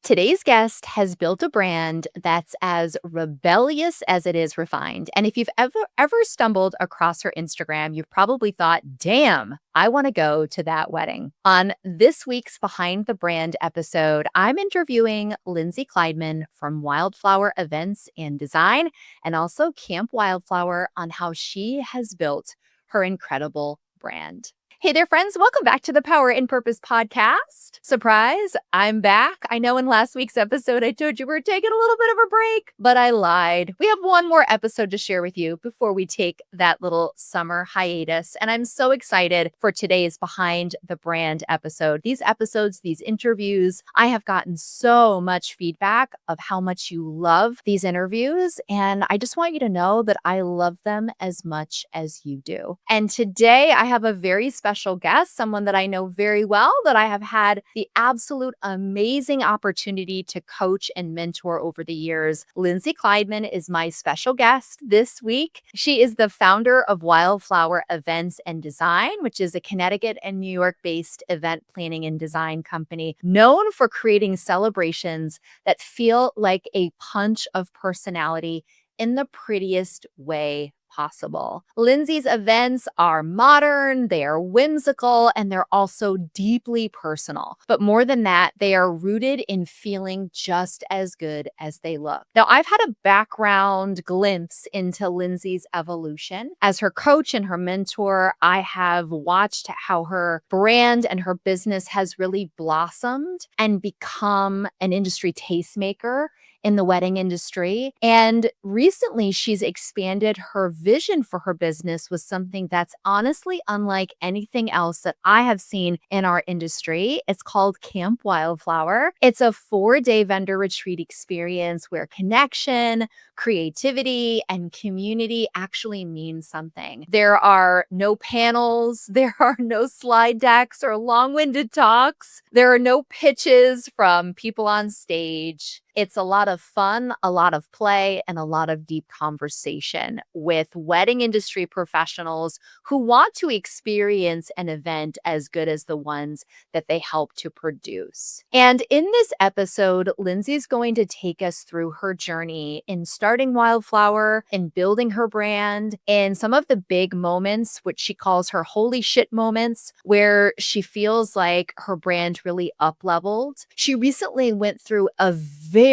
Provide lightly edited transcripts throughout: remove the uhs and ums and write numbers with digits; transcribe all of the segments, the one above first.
Today's guest has built a brand that's as rebellious as it is refined. And if you've ever stumbled across her Instagram, you've probably thought, damn, I want to go to that wedding. On this week's Behind the Brand episode, I'm interviewing Lindsay Kleidman from Wildflower Events and Design and also Camp Wildflower on how she has built her incredible brand. Hey there, friends. Welcome back to the Power in Purpose podcast. Surprise, I'm back. I know in last week's episode, I told you we were taking a little bit of a break, but I lied. We have one more episode to share with you before we take that little summer hiatus. And I'm so excited for today's Behind the Brand episode. These episodes, these interviews, I have gotten so much feedback of how much you love these interviews. And I just want you to know that I love them as much as you do. And today I have a very special guest, someone that I know very well, that I have had the absolute amazing opportunity to coach and mentor over the years. Lindsay Kleidman is my special guest this week. She is the founder of Wildflower Events and Design, which is a Connecticut and New York-based event planning and design company known for creating celebrations that feel like a punch of personality in the prettiest way possible. Lindsay's events are modern, they are whimsical, and they're also deeply personal. But more than that, they are rooted in feeling just as good as they look. Now, I've had a background glimpse into Lindsay's evolution. As her coach and her mentor, I have watched how her brand and her business has really blossomed and become an industry tastemaker in the wedding industry. And recently, she's expanded her vision for her business with something that's honestly unlike anything else that I have seen in our industry. It's called Camp Wildflower. It's a 4-day vendor retreat experience where connection, creativity, and community actually mean something. There are no panels, there are no slide decks or long-winded talks, there are no pitches from people on stage. It's a lot of fun, a lot of play, and a lot of deep conversation with wedding industry professionals who want to experience an event as good as the ones that they help to produce. And in this episode, Lindsay's going to take us through her journey in starting Wildflower, in building her brand, and some of the big moments, which she calls her holy shit moments, where she feels like her brand really up-leveled. She recently went through a very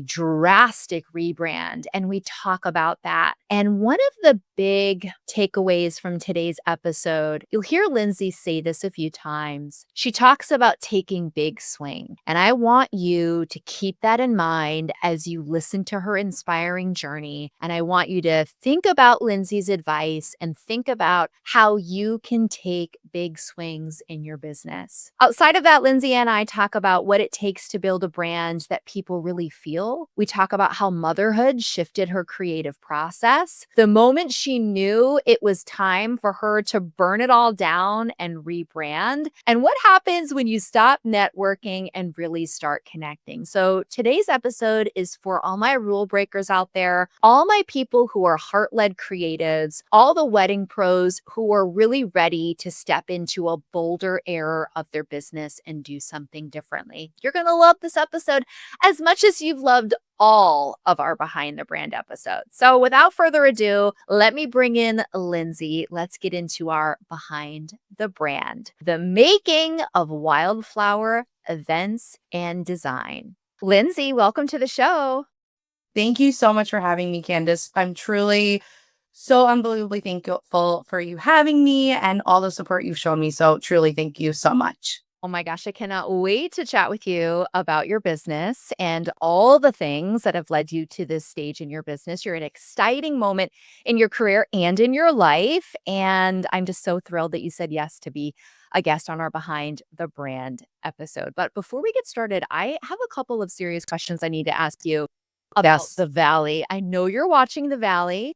drastic rebrand, and we talk about that. And one of the big takeaways from today's episode, you'll hear Lindsay say this a few times. She talks about taking big swing. And I want you to keep that in mind as you listen to her inspiring journey. And I want you to think about Lindsay's advice and think about how you can take big swings in your business. Outside of that, Lindsay and I talk about what it takes to build a brand that people really feel. We talk about how motherhood shifted her creative process. The moment she knew it was time for her to burn it all down and rebrand, and what happens when you stop networking and really start connecting. So today's episode is for all my rule breakers out there, all my people who are heart-led creatives, all the wedding pros who are really ready to step into a bolder era of their business and do something differently. You're going to love this episode as much as you've loved all of our Behind the Brand episodes. So without further ado, let me bring in Lindsay. Let's get into our Behind the Brand, the making of Wildflower Events and Design. Lindsay, welcome to the show. Thank you so much for having me, Candice. I'm truly so unbelievably thankful for you having me and all the support you've shown me. So truly, thank you so much. Oh my gosh, I cannot wait to chat with you about your business and all the things that have led you to this stage in your business. You're at an exciting moment in your career and in your life. And I'm just so thrilled that you said yes to be a guest on our Behind the Brand episode. But before we get started, I have a couple of serious questions I need to ask you about the Valley. I know you're watching the Valley.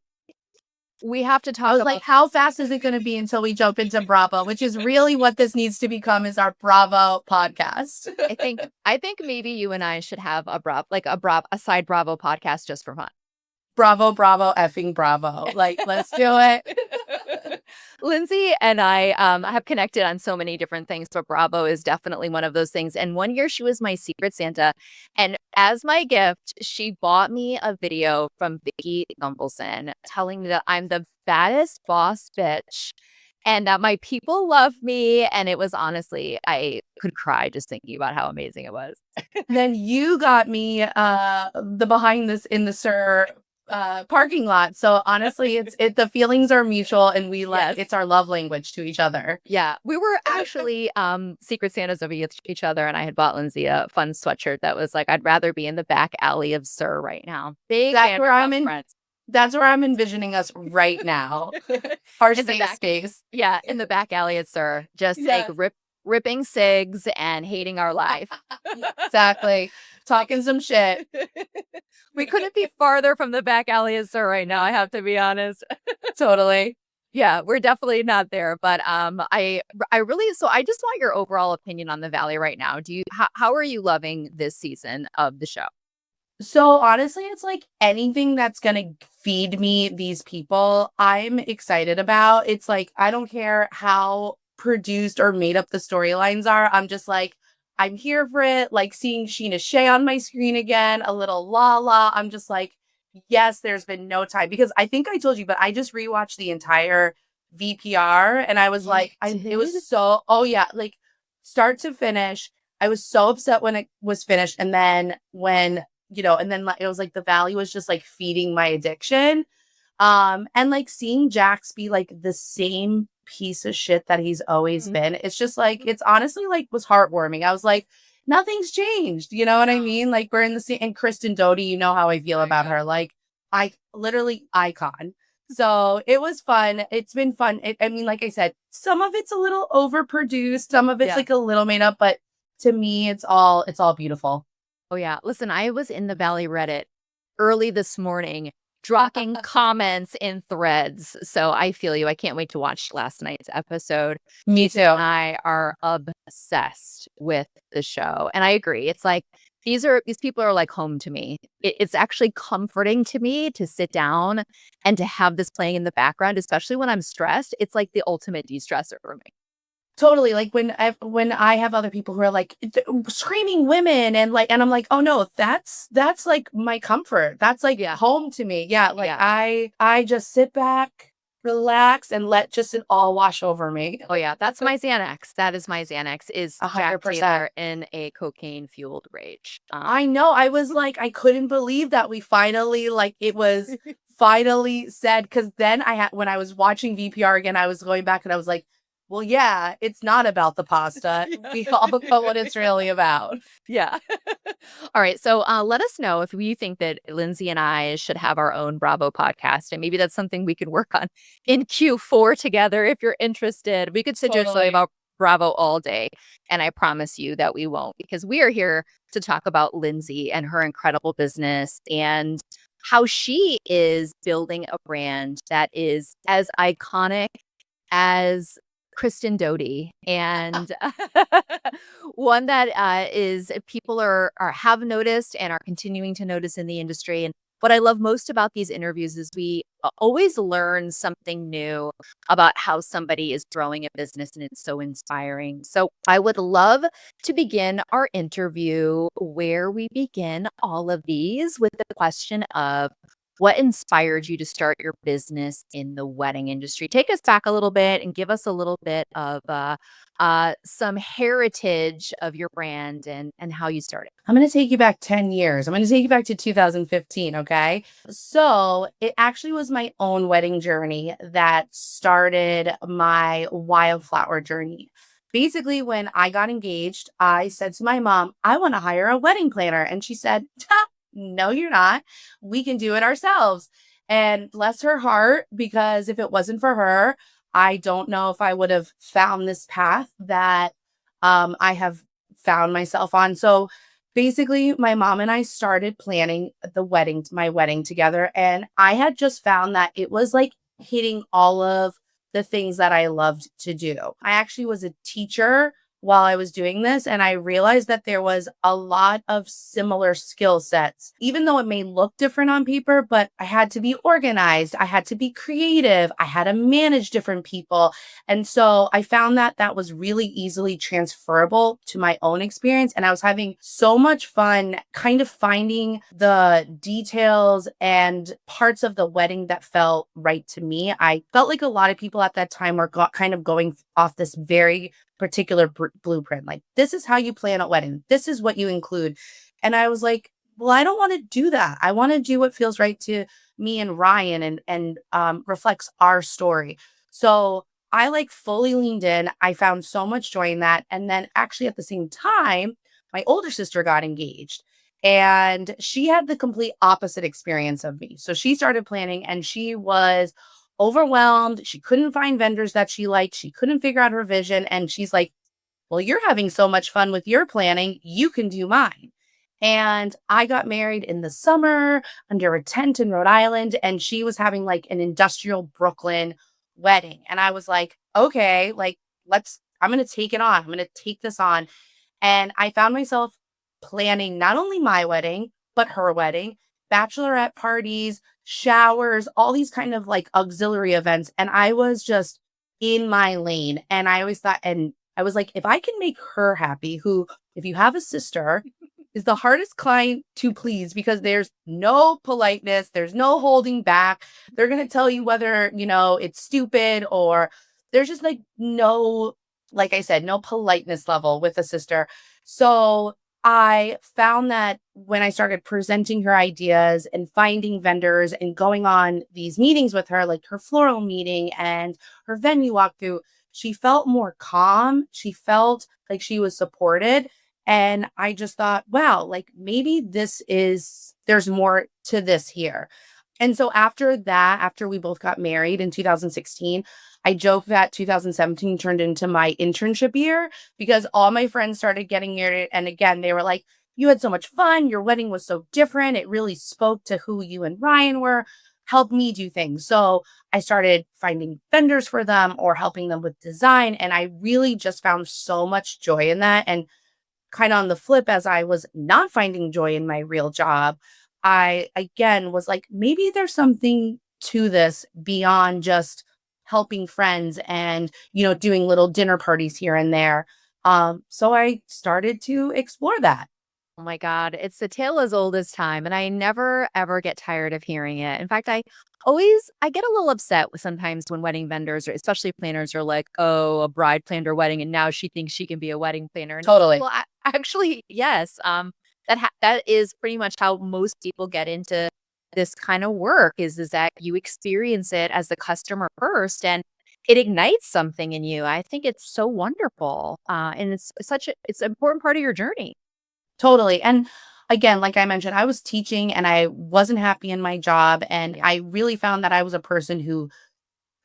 We have to talk I was about like, how fast is it going to be until we jump into Bravo, which is really what this needs to become, is our Bravo podcast. I think maybe you and I should have a side Bravo podcast just for fun. Bravo, effing Bravo. Like, let's do it. Lindsay and I have connected on so many different things, but Bravo is definitely one of those things. And one year she was my secret Santa. And as my gift, she bought me a video from Vicky Gumbelson telling me that I'm the baddest boss bitch and that my people love me. And it was honestly, I could cry just thinking about how amazing it was. Then you got me the behind this in the Sir parking lot. So honestly, the feelings are mutual and Yes. it's our love language to each other. Yeah, we were actually Secret Santas of each other, and I had bought Lindsay a fun sweatshirt that was like, I'd rather be in the back alley of Sir right now. Big That's fan where of I'm in. friends. That's where I'm envisioning us right now. Our In the safe back, space. yeah, in the back alley at Sir, just like Yes. ripping cigs and hating our life. Exactly. Talking some shit. We couldn't be farther from the back alley at Sir right now, I have to be honest. Totally. Yeah, we're definitely not there, but I really so I just want your overall opinion on the Valley right now. Do you how are you loving this season of the show? So honestly, it's like anything that's going to feed me these people, I'm excited about. It's like, I don't care how produced or made up the storylines are. I'm just like, I'm here for it. Like seeing Sheena Shea on my screen again, a little Lala. I'm just like, yes, there's been no time because I think I told you, but I just rewatched the entire VPR and I was You like, it did? was so, oh yeah, like start to finish. I was so upset when it was finished. And then and then like, it was like the Valley was just like feeding my addiction. And like seeing Jax be like the same piece of shit that he's always Mhm. been, it's just like, it's honestly like was heartwarming. I was like, nothing's changed. You know what I mean? Like we're in the same, and Kristen Doty, you know how I feel about her. Like, I literally icon. So it was fun. It's been fun. I mean, like I said, some of it's a little overproduced, some of it's Yeah. like a little made up, but to me, it's all beautiful. Oh, yeah. Listen, I was in the Valley Reddit early this morning dropping comments in threads. So I feel you. I can't wait to watch last night's episode. Me Jason and too. I are obsessed with the show. And I agree. It's like these people are like home to me. It's actually comforting to me to sit down and to have this playing in the background, especially when I'm stressed. It's like the ultimate de-stressor for me. Totally. Like when I have other people who are like screaming women and I'm like, oh no, that's like my comfort. That's like Yeah. home to me. Yeah. Like Yeah. I just sit back, relax, and let just it all wash over me. Oh, yeah, that's my Xanax. That is my Xanax, is Jack 100%. Taylor in a cocaine-fueled rage. I know. I was like, I couldn't believe that we finally like it was finally said because then I had when I was watching VPR again, I was going back and I was like, well, yeah, it's not about the pasta. We all know what it's really about. Yeah. All right, so, let us know if you think that Lindsay and I should have our own Bravo podcast, and maybe that's something we could work on in Q4 together if you're interested. We could sit here and talk Totally. about Bravo all day, and I promise you that we won't because we are here to talk about Lindsay and her incredible business and how she is building a brand that is as iconic as Kristen Doty, and one that is people are have noticed and are continuing to notice in the industry. And what I love most about these interviews is we always learn something new about how somebody is growing a business, and it's so inspiring. So I would love to begin our interview where we begin all of these with the question of what inspired you to start your business in the wedding industry? Take us back a little bit and give us a little bit of some heritage of your brand and how you started. I'm going to take you back 10 years. I'm going to take you back to 2015. Okay. So it actually was my own wedding journey that started my Wildflower journey. Basically, when I got engaged, I said to my mom, I want to hire a wedding planner. And she said, no, you're not. We can do it ourselves. And bless her heart, because if it wasn't for her, I don't know if I would have found this path that I have found myself on. So basically, my mom and I started planning my wedding together. And I had just found that it was like hitting all of the things that I loved to do. I actually was a teacher while I was doing this. And I realized that there was a lot of similar skill sets, even though it may look different on paper, but I had to be organized. I had to be creative. I had to manage different people. And so I found that that was really easily transferable to my own experience. And I was having so much fun kind of finding the details and parts of the wedding that felt right to me. I felt like a lot of people at that time were kind of going off this very particular blueprint. Like, this is how you plan a wedding. This is what you include. And I was like, well, I don't want to do that. I want to do what feels right to me and Ryan and reflects our story. So I like fully leaned in. I found so much joy in that. And then actually at the same time, my older sister got engaged and she had the complete opposite experience of me. So she started planning and she was overwhelmed. She couldn't find vendors that she liked. She couldn't figure out her vision. And she's like, well, you're having so much fun with your planning. You can do mine. And I got married in the summer under a tent in Rhode Island. And she was having like an industrial Brooklyn wedding. And I was like, okay, like, I'm going to take it on. I'm going to take this on. And I found myself planning not only my wedding, but her wedding, bachelorette parties, showers, all these kind of like auxiliary events. And I was just in my lane. And I always thought, and I was like, if I can make her happy, who, if you have a sister, is the hardest client to please because there's no politeness, there's no holding back. They're going to tell you whether, it's stupid or there's just like no, like I said, no politeness level with a sister. So I found that when I started presenting her ideas and finding vendors and going on these meetings with her, like her floral meeting and her venue walkthrough, she felt more calm. She felt like she was supported. And I just thought, wow, like maybe there's more to this here. And so after that, after we both got married in 2016, I joke that 2017 turned into my internship year because all my friends started getting married. And again, they were like, you had so much fun. Your wedding was so different. It really spoke to who you and Ryan were. Help me do things. So I started finding vendors for them or helping them with design. And I really just found so much joy in that. And kind of on the flip, as I was not finding joy in my real job, I again was like, maybe there's something to this beyond just helping friends and, doing little dinner parties here and there. So I started to explore that. Oh my God, it's a tale as old as time, and I never ever get tired of hearing it. In fact, I get a little upset with sometimes when wedding vendors or especially planners are like, "Oh, a bride planned her wedding and now she thinks she can be a wedding planner." And Totally. well, actually, yes, that is pretty much how most people get into this kind of work is that you experience it as the customer first and it ignites something in you. I think it's so wonderful. And it's an important part of your journey. Totally. And again, like I mentioned, I was teaching and I wasn't happy in my job. And Yeah. I really found that I was a person who,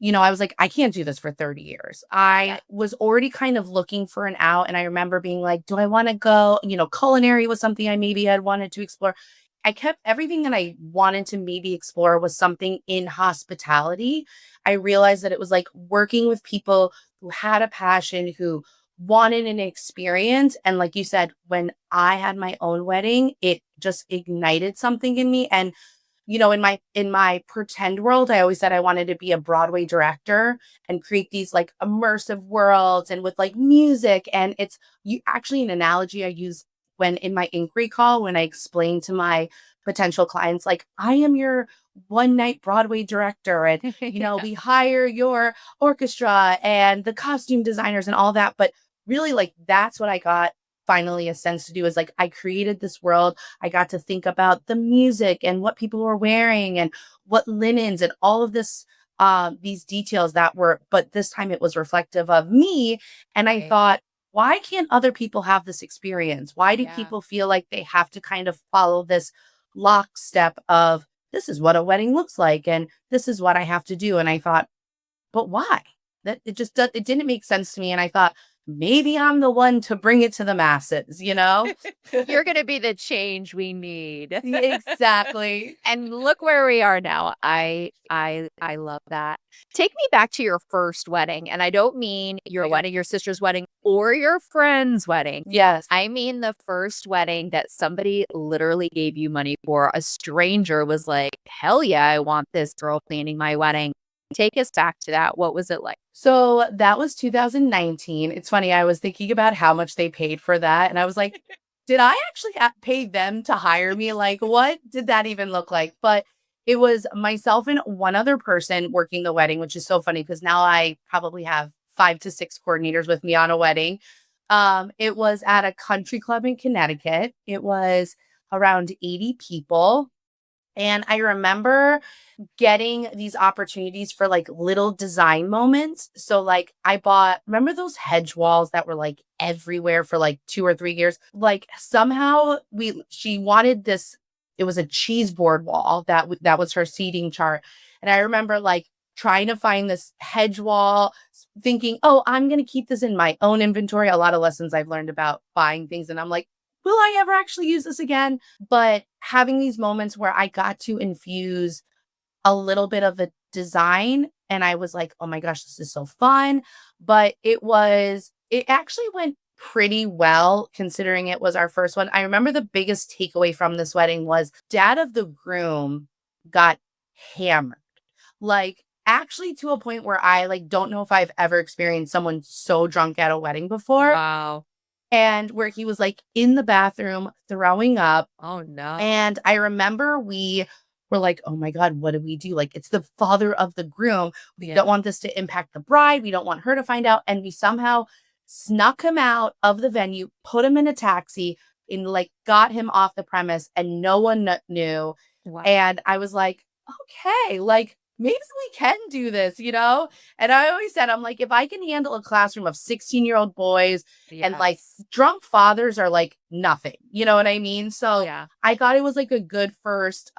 I was like, I can't do this for 30 years. Yeah. I was already kind of looking for an out. And I remember being like, do I want to go? Culinary was something I maybe had wanted to explore. I kept everything that I wanted to maybe explore was something in hospitality. I realized that it was like working with people who had a passion, who wanted an experience. And like you said, when I had my own wedding, it just ignited something in me. And in my pretend world, I always said I wanted to be a Broadway director and create these like immersive worlds and with like music. And it's you actually an analogy I use when in my inquiry call, when I explain to my potential clients, like, I am your one night Broadway director. And, Yeah. we hire your orchestra and the costume designers and all that. But really, like, that's what I got finally a sense to do is like, I created this world. I got to think about the music and what people were wearing and what linens and all of this, these details that were, but this time it was reflective of me. And I Right. thought, why can't other people have this experience? Why do Yeah. people feel like they have to kind of follow this lockstep of this is what a wedding looks like and this is what I have to do? And I thought, but why? That it just it didn't make sense to me. And I thought, maybe I'm the one to bring it to the masses, you know? You're gonna be the change we need. Exactly. And look where we are now. I love that. Take me back to your first wedding, and I don't mean your Okay. wedding, your sister's wedding, or your friend's wedding. Yes. I mean the first wedding that somebody literally gave you money for. A stranger was like, "Hell yeah, I want this girl planning my wedding." Take us back to that. What was it like? So that was 2019. It's funny, I was thinking about how much they paid for that, and I was like, did I actually pay them to hire me? Like, what did that even look like? But it was myself and one other person working the wedding, which is so funny because now I probably have 5 to 6 coordinators with me on a wedding. It was at a country club in Connecticut. It was around 80 people. And I remember getting these opportunities for like little design moments. So like I bought, remember those hedge walls that were like everywhere for like 2 or 3 years? Like somehow she wanted this, it was a cheese board wall that was her seating chart. And I remember like trying to find this hedge wall, thinking, oh, I'm going to keep this in my own inventory. A lot of lessons I've learned about buying things. And I'm like, will I ever actually use this again? But having these moments where I got to infuse a little bit of a design and I was like, "Oh my gosh, this is so fun." But it actually went pretty well considering it was our first one. I remember the biggest takeaway from this wedding was dad of the groom got hammered. Like actually to a point where I like don't know if I've ever experienced someone so drunk at a wedding before Wow. and where he was like in the bathroom throwing up Oh no. and I remember we were like, "Oh my god, what do we do? Like, it's the father of the groom. We Yeah. don't want this to impact the bride. We don't want her to find out." And we somehow snuck him out of the venue, put him in a taxi, and like got him off the premise, and no one knew. Wow. And I was like, "Okay, like maybe we can do this, you know?" And I always said, I'm like, if I can handle a classroom of 16-year-old boys and like Yes. drunk fathers are like nothing, you know what I mean? So Yeah. I thought it was like a good first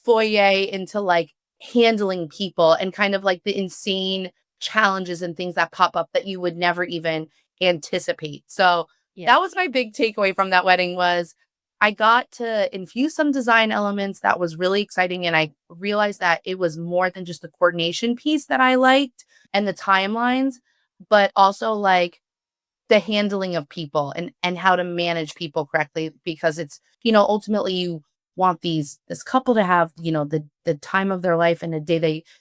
foyer into like handling people and kind of like the insane challenges and things that pop up that you would never even anticipate. So Yeah. that was my big takeaway from that wedding was I got to infuse some design elements that was really exciting and I realized that it was more than just the coordination piece that I liked and the timelines, but also like the handling of people and how to manage people correctly because it's ultimately you want this couple to have the time of their life and a day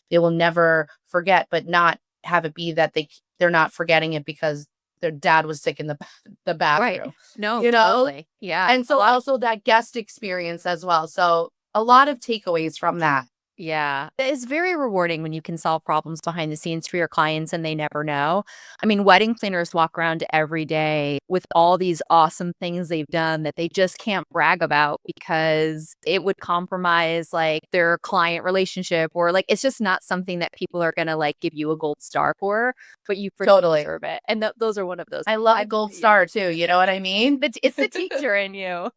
they will never forget but not have it be that they're not forgetting it because their dad was sick in the Right. bathroom No, you know totally. Yeah. and A so lot. also that guest experience as well so a lot of takeaways from that. Yeah. It's very rewarding when you can solve problems behind the scenes for your clients and they never know. I mean, wedding planners walk around every day with all these awesome things they've done that they just can't brag about because it would compromise like their client relationship or like it's just not something that people are going to like give you a gold star for, but you for Totally. deserve it. And those are one of those. I love a gold star too, you know what I mean? It's the teacher in you.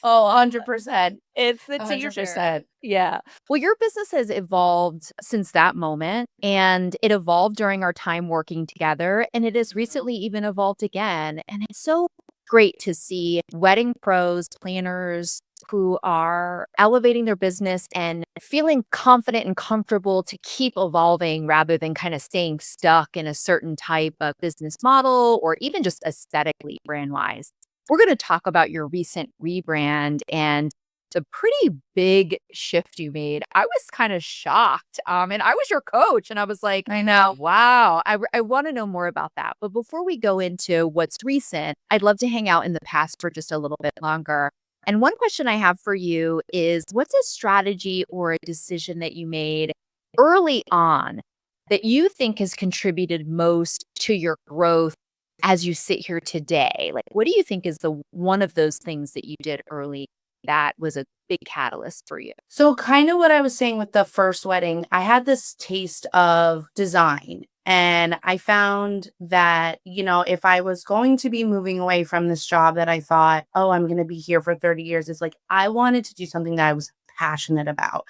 Oh, 100%. It's the teacher. 100%. Yeah. Well, your business has evolved since that moment, and it evolved during our time working together, and it has recently even evolved again. And it's so great to see wedding pros, planners who are elevating their business and feeling confident and comfortable to keep evolving rather than kind of staying stuck in a certain type of business model or even just aesthetically brand wise. We're going to talk about your recent rebrand and it's a pretty big shift you made. I was kind of shocked. And I was your coach, and I was like, I know. wow, I want to know more about that. But before we go into what's recent, I'd love to hang out in the past for just a little bit longer. And one question I have for you is what's a strategy or a decision that you made early on that you think has contributed most to your growth as you sit here today? Like, what do you think is the one of those things that you did early that was a big catalyst for you? So, kind of what I was saying with the first wedding, I had this taste of design. And I found that, if I was going to be moving away from this job that I thought, oh, I'm going to be here for 30 years, it's like I wanted to do something that I was passionate about.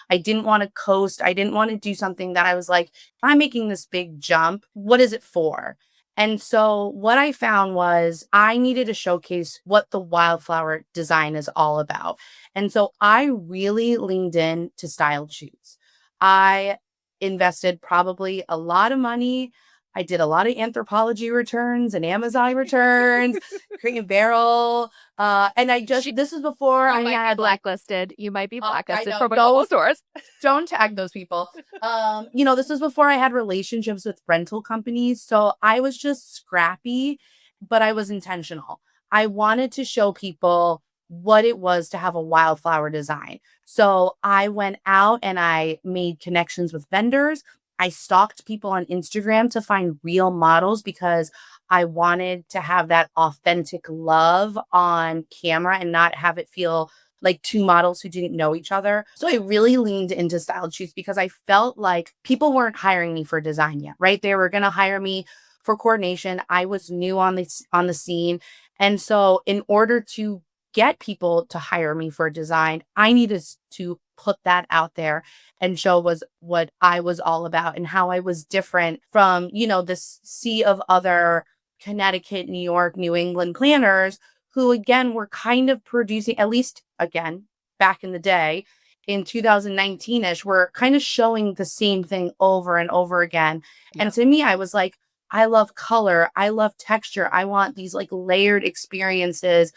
I didn't want to coast. I didn't want to do something that I was like, if I'm making this big jump, what is it for? And so what I found was I needed to showcase what the Wildflower design is all about. And so I really leaned in to styled shoots. I invested probably a lot of money. I did a lot of Anthropology returns and Amazon returns, Crate and Barrel. And I just, She this was before you I might be had like, blacklisted. You might be I blacklisted know, from a couple of stores. don't tag those people. This was before I had relationships with rental companies. So I was just scrappy, but I was intentional. I wanted to show people what it was to have a wildflower design. So I went out and I made connections with vendors. I stalked people on Instagram to find real models because I wanted to have that authentic love on camera and not have it feel like two models who didn't know each other. So I really leaned into styled shoots because I felt like people weren't hiring me for design yet, right? They were going to hire me for coordination. I was new on the scene. And so in order to get people to hire me for design, I needed to put that out there and show was what I was all about and how I was different from, this sea of other Connecticut, New York, New England planners who again were kind of producing, at least again, back in the day in 2019-ish, were kind of showing the same thing over and over again. Yeah. And to me, I was like, I love color. I love texture. I want these like layered experiences.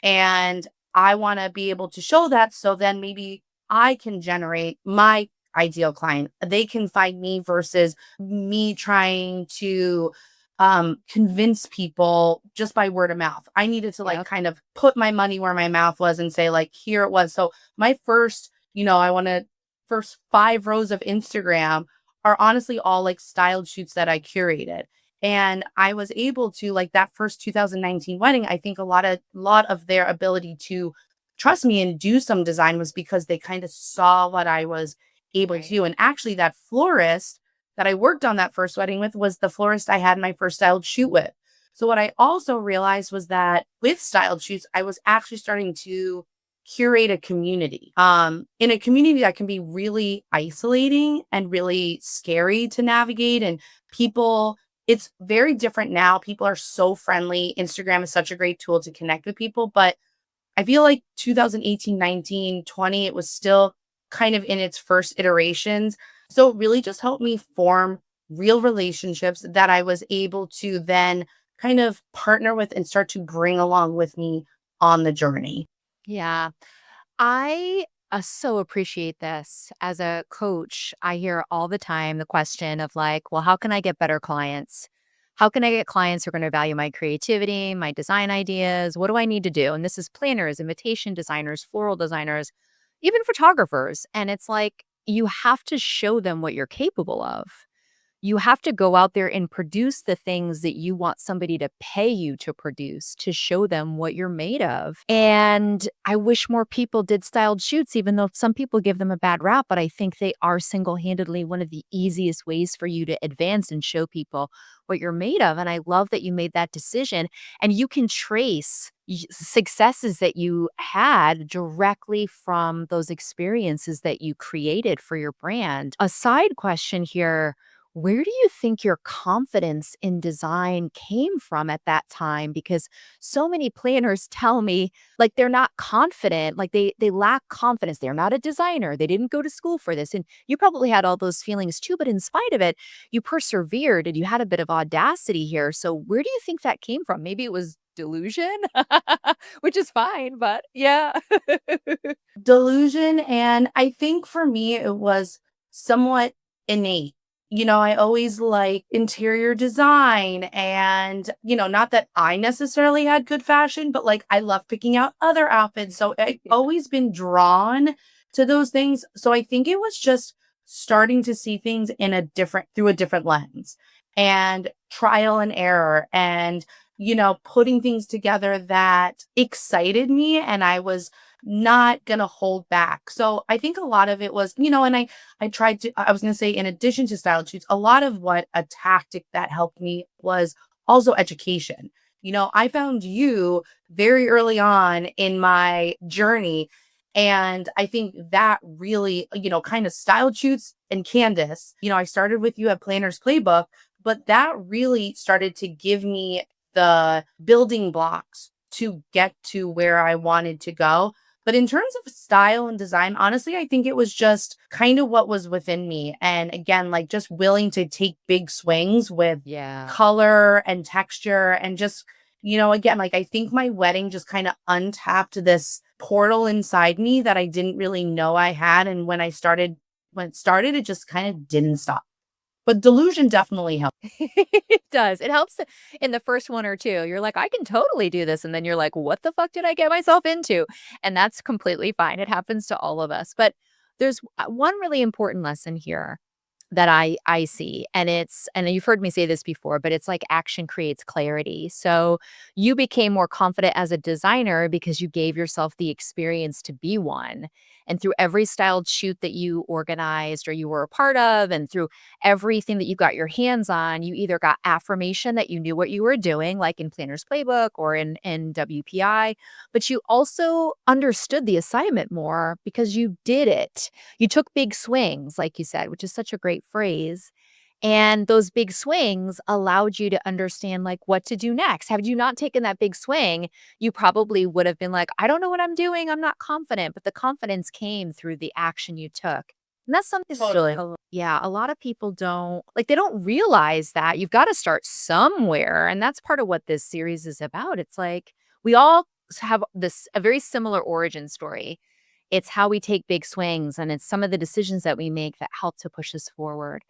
And I want to be able to show that. So then maybe I can generate my ideal client. They can find me versus me trying to convince people just by word of mouth. I needed to like Yep. kind of put my money where my mouth was and say like, here it was. So my first, I want to first 5 rows of Instagram are honestly all like styled shoots that I curated. And I was able to like that first 2019 wedding. I think a lot of their ability to trust me and do some design was because they kind of saw what I was able to do. And actually that florist that I worked on that first wedding with was the florist I had my first styled shoot with. So what I also realized was that with styled shoots, I was actually starting to curate a community. In a community that can be really isolating and really scary to navigate. And people, it's very different now. People are so friendly. Instagram is such a great tool to connect with people. But I feel like 2018, 19, 20, it was still kind of in its first iterations. So it really just helped me form real relationships that I was able to then kind of partner with and start to bring along with me on the journey. Yeah. I so appreciate this. As a coach, I hear all the time the question of like, well, how can I get better clients? How can I get clients who are going to value my creativity, my design ideas? What do I need to do? And this is planners, invitation designers, floral designers, even photographers. And it's like, you have to show them what you're capable of. You have to go out there and produce the things that you want somebody to pay you to produce to show them what you're made of. And I wish more people did styled shoots, even though some people give them a bad rap, but I think they are single handedly one of the easiest ways for you to advance and show people what you're made of. And I love that you made that decision and you can trace successes that you had directly from those experiences that you created for your brand. A side question here, where do you think your confidence in design came from at that time? Because so many planners tell me like they're not confident, like they lack confidence. They're not a designer. They didn't go to school for this. And you probably had all those feelings too, but in spite of it, you persevered and you had a bit of audacity here. So where do you think that came from? Maybe it was delusion, which is fine, but yeah. Delusion. And I think for me, it was somewhat innate. I always like interior design and, not that I necessarily had good fashion, but like I love picking out other outfits. So I've always been drawn to those things. So I think it was just starting to see things through a different lens and trial and error and, putting things together that excited me. And I was not going to hold back. So I think a lot of it was, and I was going to say, in addition to style shoots, a lot of what a tactic that helped me was also education. I found you very early on in my journey. And I think that really, kind of style shoots and Candice, I started with you at Planner's Playbook, But that really started to give me the building blocks to get to where I wanted to go. But in terms of style and design, honestly, I think it was just kind of what was within me. And again, like just willing to take big swings with Yeah. color and texture and just, again, like I think my wedding just kind of untapped this portal inside me that I didn't really know I had. And when it started, it just kind of didn't stop. But delusion definitely helped. It does. It helps in the first one or two. You're like, "I can totally do this," and then you're like, "What the fuck did I get myself into?" And that's completely fine. It happens to all of us. But there's one really important lesson here that I see, and you've heard me say this before, but it's like action creates clarity. So, you became more confident as a designer because you gave yourself the experience to be one, and through every styled shoot that you organized or you were a part of, and through everything that you got your hands on, you either got affirmation that you knew what you were doing, like in Planner's Playbook or in WPI, but you also understood the assignment more because you did it. You took big swings, like you said, which is such a great phrase. And those big swings allowed you to understand like what to do next. Had you not taken that big swing, you probably would have been like, I don't know what I'm doing. I'm not confident. But the confidence came through the action you took. And that's something that Totally. yeah, a lot of people don't like they don't realize that you've got to start somewhere. And that's part of what this series is about. It's like we all have this a very similar origin story. It's how we take big swings, and it's some of the decisions that we make that help to push us forward.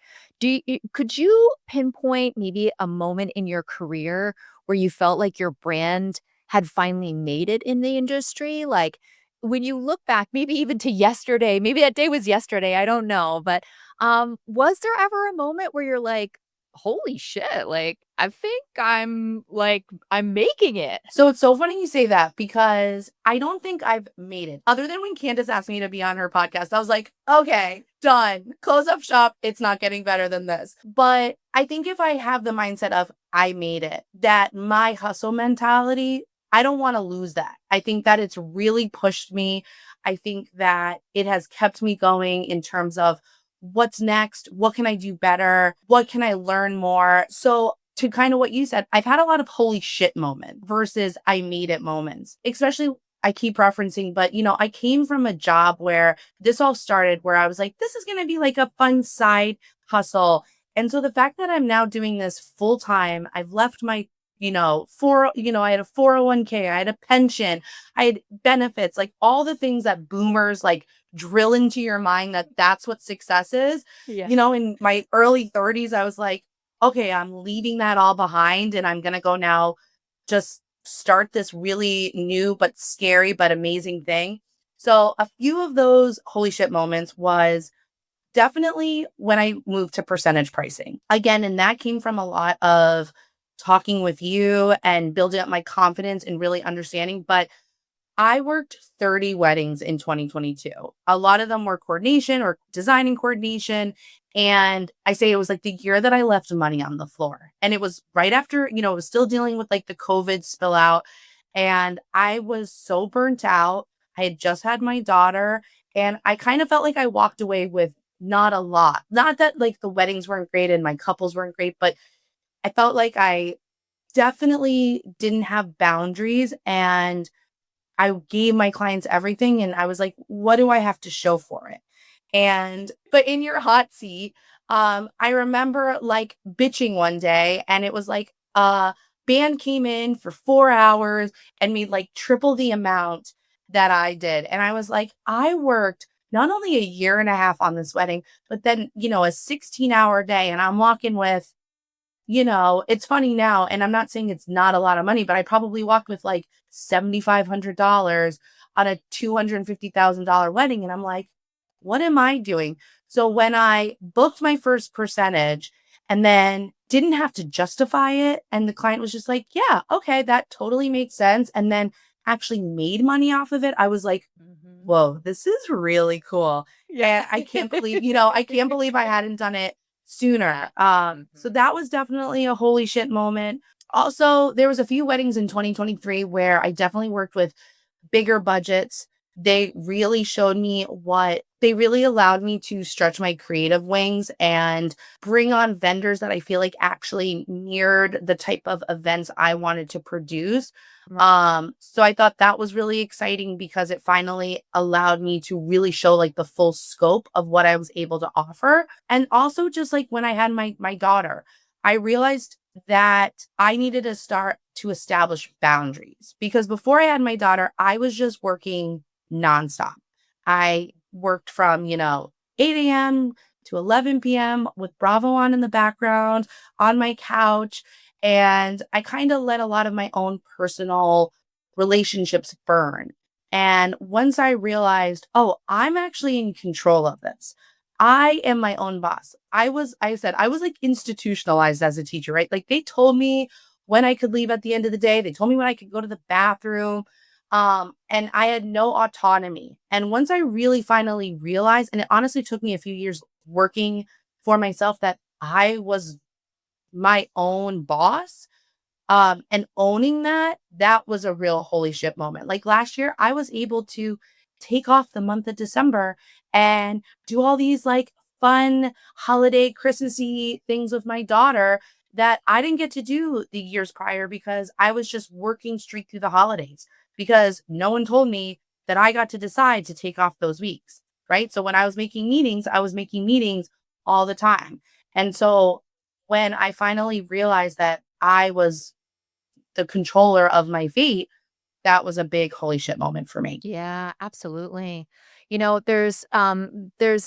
Could you pinpoint maybe a moment in your career where you felt like your brand had finally made it in the industry? Like, when you look back, maybe even to yesterday, maybe that day was yesterday, I don't know, but, was there ever a moment where you're like, "Holy shit, like, I think I'm making it." So it's so funny you say that because I don't think I've made it. Other than when Candice asked me to be on her podcast, I was like, okay, done. Close up shop. It's not getting better than this. But I think if I have the mindset of I made it, that my hustle mentality, I don't want to lose that. I think that it's really pushed me. I think that it has kept me going in terms of what's next? What can I do better? What can I learn more? So to kind of what you said, I've had a lot of holy shit moments versus I made it moments, especially I keep referencing, but I came from a job where this all started where I was like, this is going to be like a fun side hustle. And so the fact that I'm now doing this full time, I've left my, I had a 401k, I had a pension, I had benefits, like all the things that boomers like drill into your mind that that's what success is. Yeah. In my early 30s, I was like, okay, I'm leaving that all behind and I'm going to go now just start this really new but scary but amazing thing. So a few of those holy shit moments was definitely when I moved to percentage pricing. Again, and that came from a lot of talking with you and building up my confidence and really understanding. But I worked 30 weddings in 2022. A lot of them were coordination or designing coordination. And I say it was like the year that I left money on the floor. And it was right after, it was still dealing with like the COVID spill out. And I was so burnt out. I had just had my daughter. And I kind of felt like I walked away with not a lot. Not that like the weddings weren't great and my couples weren't great, but I felt like I definitely didn't have boundaries. And I gave my clients everything and I was like, what do I have to show for it? But in your hot seat, I remember like bitching one day and it was like band came in for 4 hours and made like triple the amount that I did. And I was like, I worked not only a year and a half on this wedding, but then, a 16-hour day. And I'm walking with it's funny now, and I'm not saying it's not a lot of money, but I probably walked with like $7,500 on a $250,000 wedding. And I'm like, what am I doing? So when I booked my first percentage and then didn't have to justify it, and the client was just like, yeah, okay, that totally makes sense. And then actually made money off of it, I was like, Mhm. whoa, this is really cool. Yeah. And I can't believe, I can't believe I hadn't done it sooner. So Mhm. that was definitely a holy shit moment. Also, there was a few weddings in 2023 where I definitely worked with bigger budgets. They really showed me what they really allowed me to stretch my creative wings and bring on vendors that I feel like actually mirrored the type of events I wanted to produce. So I thought that was really exciting because it finally allowed me to really show like the full scope of what I was able to offer. And also just like when I had my daughter, I realized that I needed to start to establish boundaries because before I had my daughter, I was just working nonstop. I worked from, 8 a.m. to 11 p.m. with Bravo on in the background on my couch. And I kind of let a lot of my own personal relationships burn. And once I realized, oh, I'm actually in control of this. I am my own boss. I was like institutionalized as a teacher, right? Like they told me when I could leave at the end of the day. They told me when I could go to the bathroom. And I had no autonomy. And once I really finally realized, and it honestly took me a few years working for myself, that I was my own boss, and owning that, that was a real holy shit moment. Like last year, I was able to take off the month of December and do all these like fun holiday Christmassy things with my daughter that I didn't get to do the years prior because I was just working straight through the holidays because no one told me that I got to decide to take off those weeks. Right. So when I was making meetings all the time. And so when I finally realized that I was the controller of my fate, that was a big holy shit moment for me. Yeah, absolutely. There's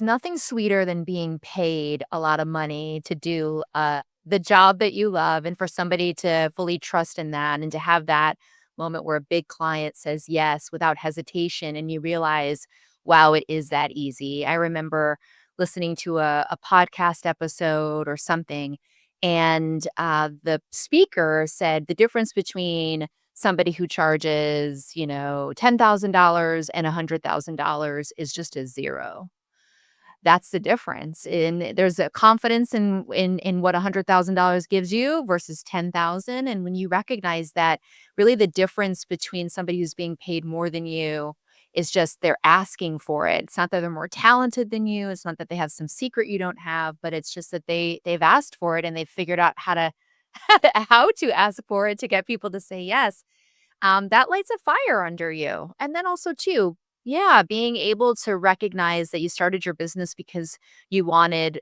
nothing sweeter than being paid a lot of money to do the job that you love and for somebody to fully trust in that and to have that moment where a big client says yes without hesitation and you realize, wow, it is that easy. I remember listening to a podcast episode or something, and the speaker said the difference between somebody who charges, $10,000 and $100,000 is just a zero. That's the difference. And there's a confidence in what $100,000 gives you versus 10,000. And when you recognize that really the difference between somebody who's being paid more than you is just they're asking for it. It's not that they're more talented than you. It's not that they have some secret you don't have, but it's just that they've asked for it and they've figured out how to how to ask for it to get people to say yes. That lights a fire under you. And then also too, yeah, being able to recognize that you started your business because you wanted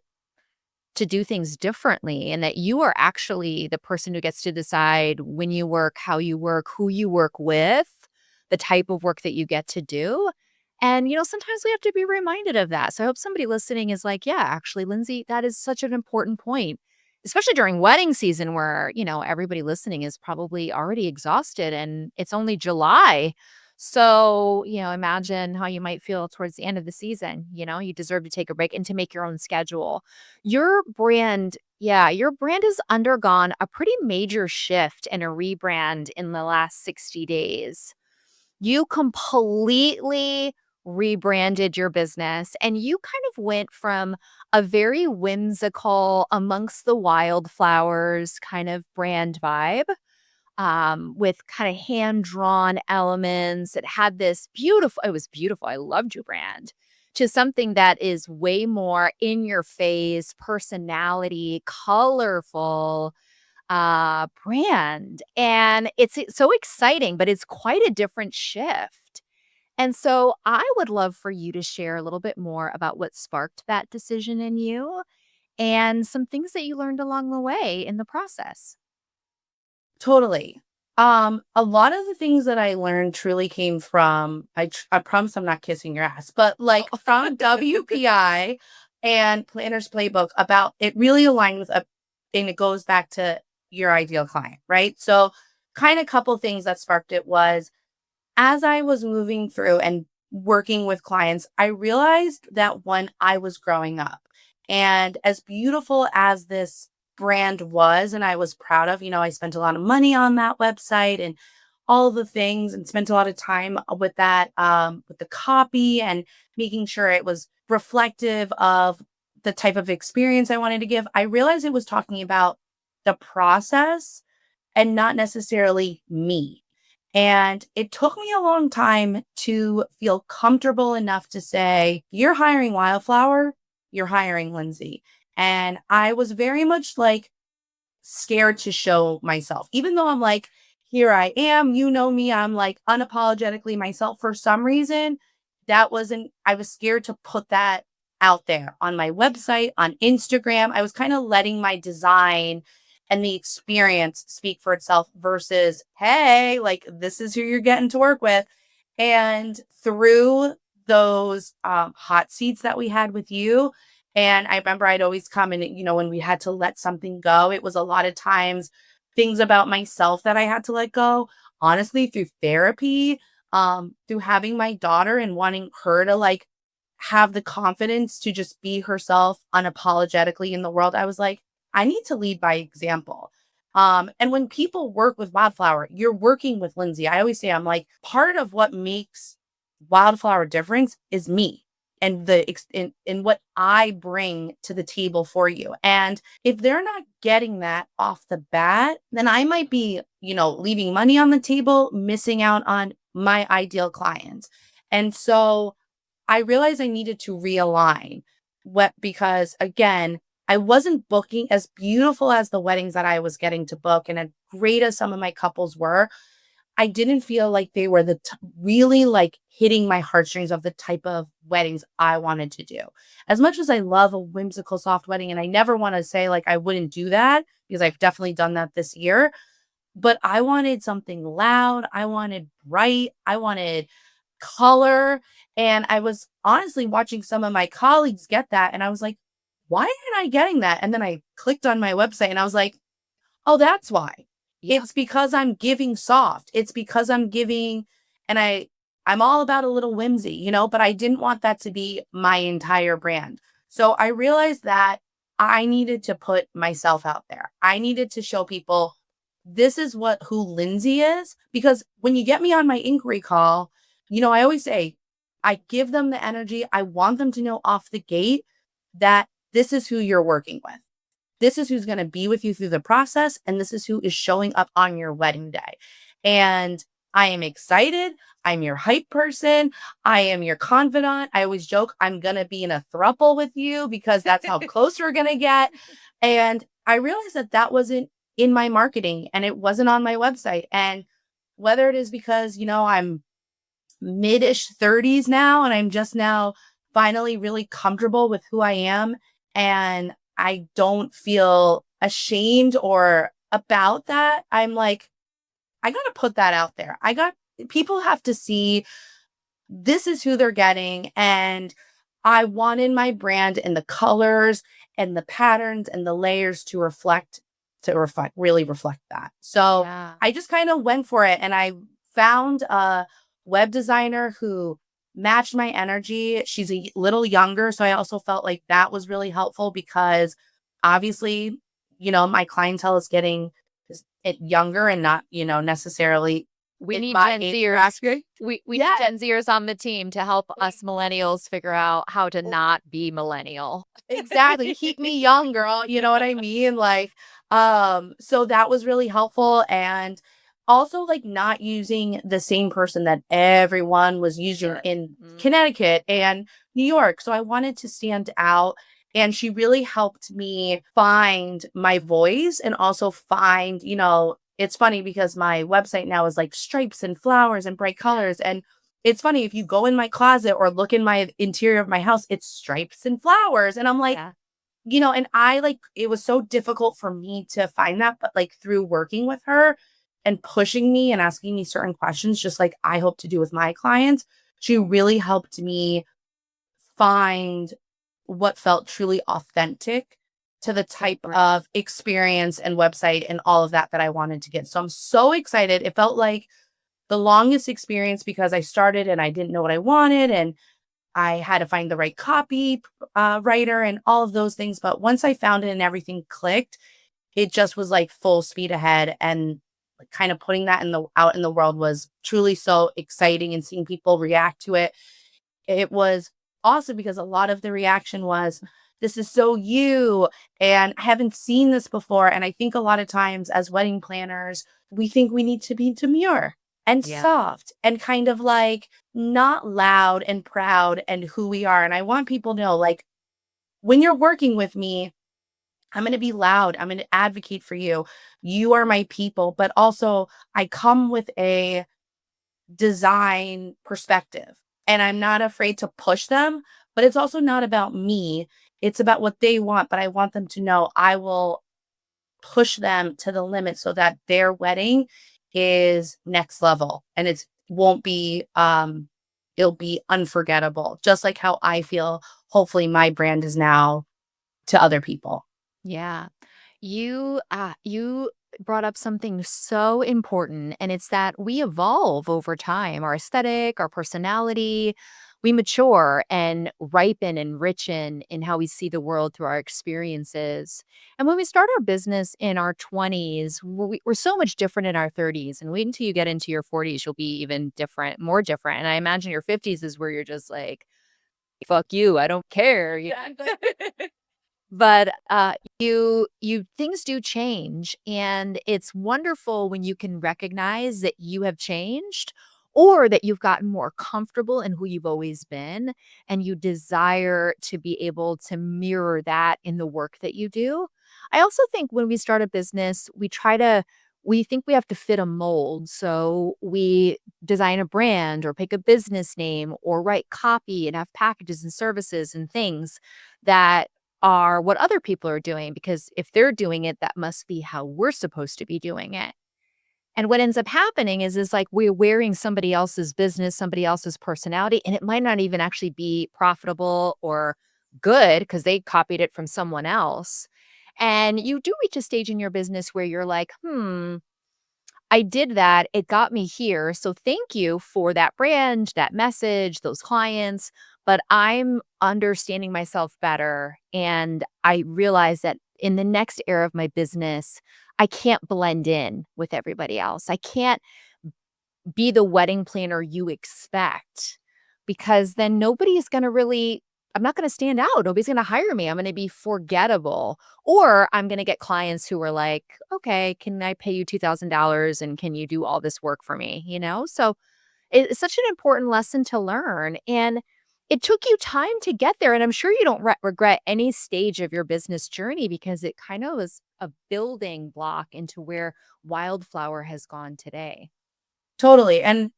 to do things differently and that you are actually the person who gets to decide when you work, how you work, who you work with, the type of work that you get to do. And, sometimes we have to be reminded of that. So I hope somebody listening is like, yeah, actually, Lindsay, that is such an important point, especially during wedding season where, everybody listening is probably already exhausted and it's only July. So, imagine how you might feel towards the end of the season. You deserve to take a break and to make your own schedule. Your brand has undergone a pretty major shift and a rebrand in the last 60 days. You completely rebranded your business and you kind of went from a very whimsical amongst the wildflowers kind of brand vibe, with kind of hand-drawn elements. It had this beautiful it was beautiful, I loved your brand, to something that is way more in your face, personality, colorful, brand, and it's so exciting, but it's quite a different shift. And so I would love for you to share a little bit more about what sparked that decision in you and some things that you learned along the way in the process. Totally. A lot of the things that I learned truly came from I promise I'm not kissing your ass, but like from WPI and Planner's Playbook about it really aligned with a and it goes back to your ideal client, right? So kind of couple things that sparked it was as I was moving through and working with clients, I realized that when I was growing up, and as beautiful as this brand was, and I was proud of, I spent a lot of money on that website and all the things and spent a lot of time with that, with the copy and making sure it was reflective of the type of experience I wanted to give. I realized it was talking about the process and not necessarily me. And it took me a long time to feel comfortable enough to say, you're hiring Wildflower, you're hiring Lindsay. And I was very much like scared to show myself, even though I'm like, here I am, you know me, I'm like unapologetically myself. For some reason, that wasn't, I was scared to put that out there on my website, on Instagram. I was kind of letting my design and the experience speak for itself versus, hey, like this is who you're getting to work with. And through those hot seats that we had with you, and I remember I'd always come and, when we had to let something go, it was a lot of times things about myself that I had to let go. Honestly, through therapy, through having my daughter and wanting her to like have the confidence to just be herself unapologetically in the world, I was like, I need to lead by example. And when people work with Wildflower, you're working with Lindsay. I always say, I'm like, part of what makes Wildflower difference is me and in what I bring to the table for you. And if they're not getting that off the bat, then I might be, leaving money on the table, missing out on my ideal clients. And so I realized I needed to realign because again, I wasn't booking as beautiful as the weddings that I was getting to book and as great as some of my couples were. I didn't feel like they were really like hitting my heartstrings of the type of weddings I wanted to do. As much as I love a whimsical soft wedding, and I never want to say like I wouldn't do that because I've definitely done that this year, but I wanted something loud. I wanted bright. I wanted color. And I was honestly watching some of my colleagues get that. And I was like, why aren't I getting that? And then I clicked on my website and I was like, oh, that's why. Yeah. It's because I'm giving soft. It's because I'm giving, and I'm all about a little whimsy, but I didn't want that to be my entire brand. So I realized that I needed to put myself out there. I needed to show people this is who Lindsay is. Because when you get me on my inquiry call, I always say, I give them the energy. I want them to know off the gate that this is who you're working with. This is who's going to be with you through the process. And this is who is showing up on your wedding day. And I am excited. I'm your hype person. I am your confidant. I always joke, I'm going to be in a throuple with you because that's how close we're going to get. And I realized that that wasn't in my marketing and it wasn't on my website. And whether it is because, I'm mid-ish 30s now and I'm just now finally really comfortable with who I am, and I don't feel ashamed or about that. I'm like, I got to put that out there. People have to see this is who they're getting. And I wanted my brand and the colors and the patterns and the layers really reflect that. So Yeah. I just kind of went for it and I found a web designer who matched my energy. She's a little younger. So I also felt like that was really helpful because obviously, my clientele is getting it younger and not, necessarily We in need my Gen age Zers. bracket. We Yeah. need Gen Zers on the team to help us millennials figure out how to not be millennial. Exactly. Keep me young, girl. You know what I mean? Like, so that was really helpful. And also like not using the same person that everyone was using Sure. in Mm. Connecticut and New York. So I wanted to stand out. And she really helped me find my voice and also find, it's funny because my website now is like stripes and flowers and bright colors. And it's funny, if you go in my closet or look in my interior of my house, it's stripes and flowers. And I'm like, Yeah. and I like, it was so difficult for me to find that, but like through working with her and pushing me and asking me certain questions, just like I hope to do with my clients, she really helped me find what felt truly authentic to the type Right. of experience and website and all of that I wanted to get. So I'm so excited. It felt like the longest experience because I started and I didn't know what I wanted and I had to find the right copy writer and all of those things. But once I found it and everything clicked, it just was like full speed ahead. And kind of putting that out in the world was truly so exciting, and seeing people react to it. It was awesome because a lot of the reaction was, this is so you, and I haven't seen this before. And I think a lot of times as wedding planners, we think we need to be demure. and Yeah. soft and kind of like not loud and proud and who we are. And I want people to know, like, when you're working with me, I'm going to be loud. I'm going to advocate for you. You are my people, but also I come with a design perspective and I'm not afraid to push them, but it's also not about me. It's about what they want, but I want them to know I will push them to the limit so that their wedding is next level and it's won't be it'll be unforgettable. Just like how I feel hopefully my brand is now to other people. Yeah. You brought up something so important, and it's that we evolve over time. Our aesthetic, our personality, we mature and ripen and richen in how we see the world through our experiences. And when we start our business in our 20s, we're so much different in our 30s. And wait until you get into your 40s, you'll be even different, more different. And I imagine your 50s is where you're just like, fuck you, I don't care. But, you things do change, and it's wonderful when you can recognize that you have changed or that you've gotten more comfortable in who you've always been, and you desire to be able to mirror that in the work that you do. I also think when we start a business, we think we have to fit a mold, so we design a brand or pick a business name or write copy and have packages and services and things that are what other people are doing, because if they're doing it, that must be how we're supposed to be doing it. And what ends up happening is like we're wearing somebody else's business, somebody else's personality, and it might not even actually be profitable or good because they copied it from someone else. And you do reach a stage in your business where you're like, I did that. It got me here. So thank you for that brand, that message, those clients. But I'm understanding myself better. And I realize that in the next era of my business, I can't blend in with everybody else. I can't be the wedding planner you expect because then nobody is going to really, I'm not going to stand out. Nobody's going to hire me. I'm going to be forgettable. Or I'm going to get clients who are like, okay, can I pay you $2,000 and can you do all this work for me? So it's such an important lesson to learn. And it took you time to get there. And I'm sure you don't regret any stage of your business journey because it kind of was a building block into where Wildflower has gone today. Totally. And,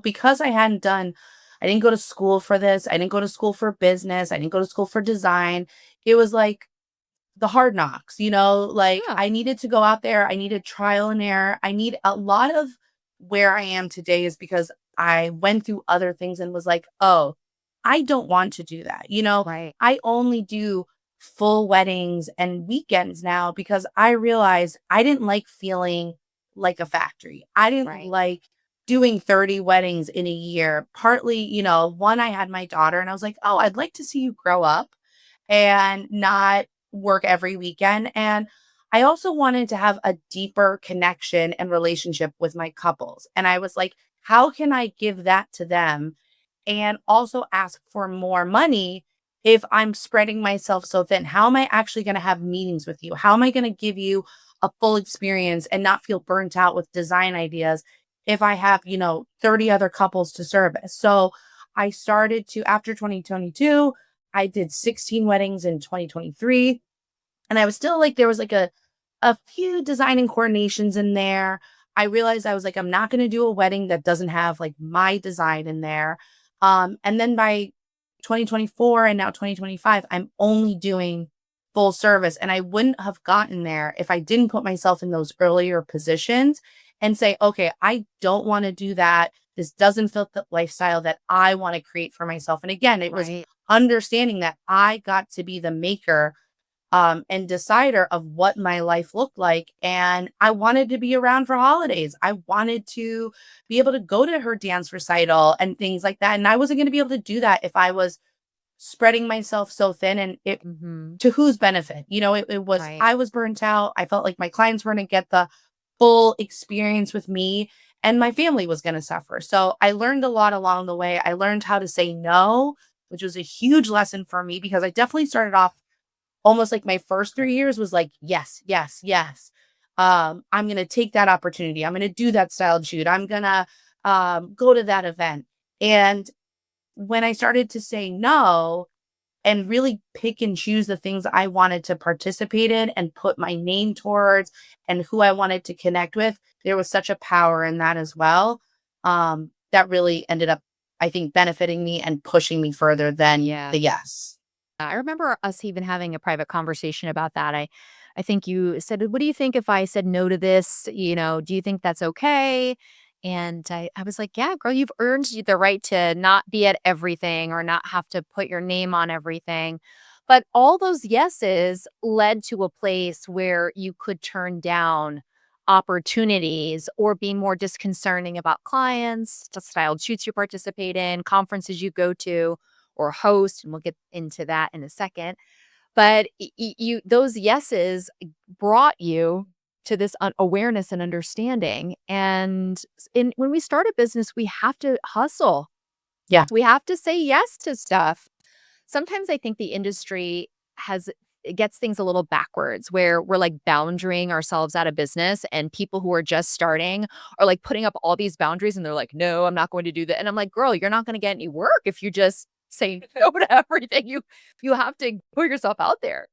because I didn't go to school for this. I didn't go to school for business. I didn't go to school for design. It was like the hard knocks, like Yeah. I needed to go out there. I needed trial and error. I need a lot of where I am today is because I went through other things and was like, oh, I don't want to do that. Right. I only do full weddings and weekends now because I realized I didn't like feeling like a factory. I didn't Right. like doing 30 weddings in a year. Partly, one, I had my daughter and I was like, oh, I'd like to see you grow up and not work every weekend. And I also wanted to have a deeper connection and relationship with my couples. And I was like, how can I give that to them and also ask for more money if I'm spreading myself so thin? How am I actually going to have meetings with you? How am I going to give you a full experience and not feel burnt out with design ideas if I have, 30 other couples to service? So I started to, after 2022, I did 16 weddings in 2023. And I was still like, there was like a few design and coordinations in there. I realized I was like, I'm not going to do a wedding that doesn't have like my design in there. And then by 2024 and now 2025, I'm only doing full service. And I wouldn't have gotten there if I didn't put myself in those earlier positions and say, okay, I don't want to do that. This doesn't fit the lifestyle that I want to create for myself. And again, it was Right. understanding that I got to be the maker and decider of what my life looked like. And I wanted to be around for holidays. I wanted to be able to go to her dance recital and things like that. And I wasn't going to be able to do that if I was spreading myself so thin and it Mhm. to whose benefit? It was, Right. I was burnt out. I felt like my clients weren't going to get the full experience with me and my family was going to suffer. So I learned a lot along the way. I learned how to say no, which was a huge lesson for me because I definitely started off almost like my first 3 years was like, yes, yes, yes. I'm going to take that opportunity. I'm going to do that styled shoot. I'm going to go to that event. And when I started to say no and really pick and choose the things I wanted to participate in and put my name towards and who I wanted to connect with, there was such a power in that as well. That really ended up, I think, benefiting me and pushing me further than Yeah. the yes. I remember us even having a private conversation about that. I think you said, "What do you think if I said no to this? Do you think that's okay?" And I was like, "Yeah, girl, you've earned the right to not be at everything or not have to put your name on everything." But all those yeses led to a place where you could turn down opportunities or be more disconcerting about clients, the styled shoots you participate in, conferences you go to or host, and we'll get into that in a second. But you those yeses brought you to this awareness and understanding. And when we start a business, we have to hustle. Yeah. We have to say yes to stuff. Sometimes I think the industry has it gets things a little backwards where we're like boundarying ourselves out of business and people who are just starting are like putting up all these boundaries and they're like, no, I'm not going to do that. And I'm like, girl, you're not going to get any work if you just say no to everything. You have to put yourself out there.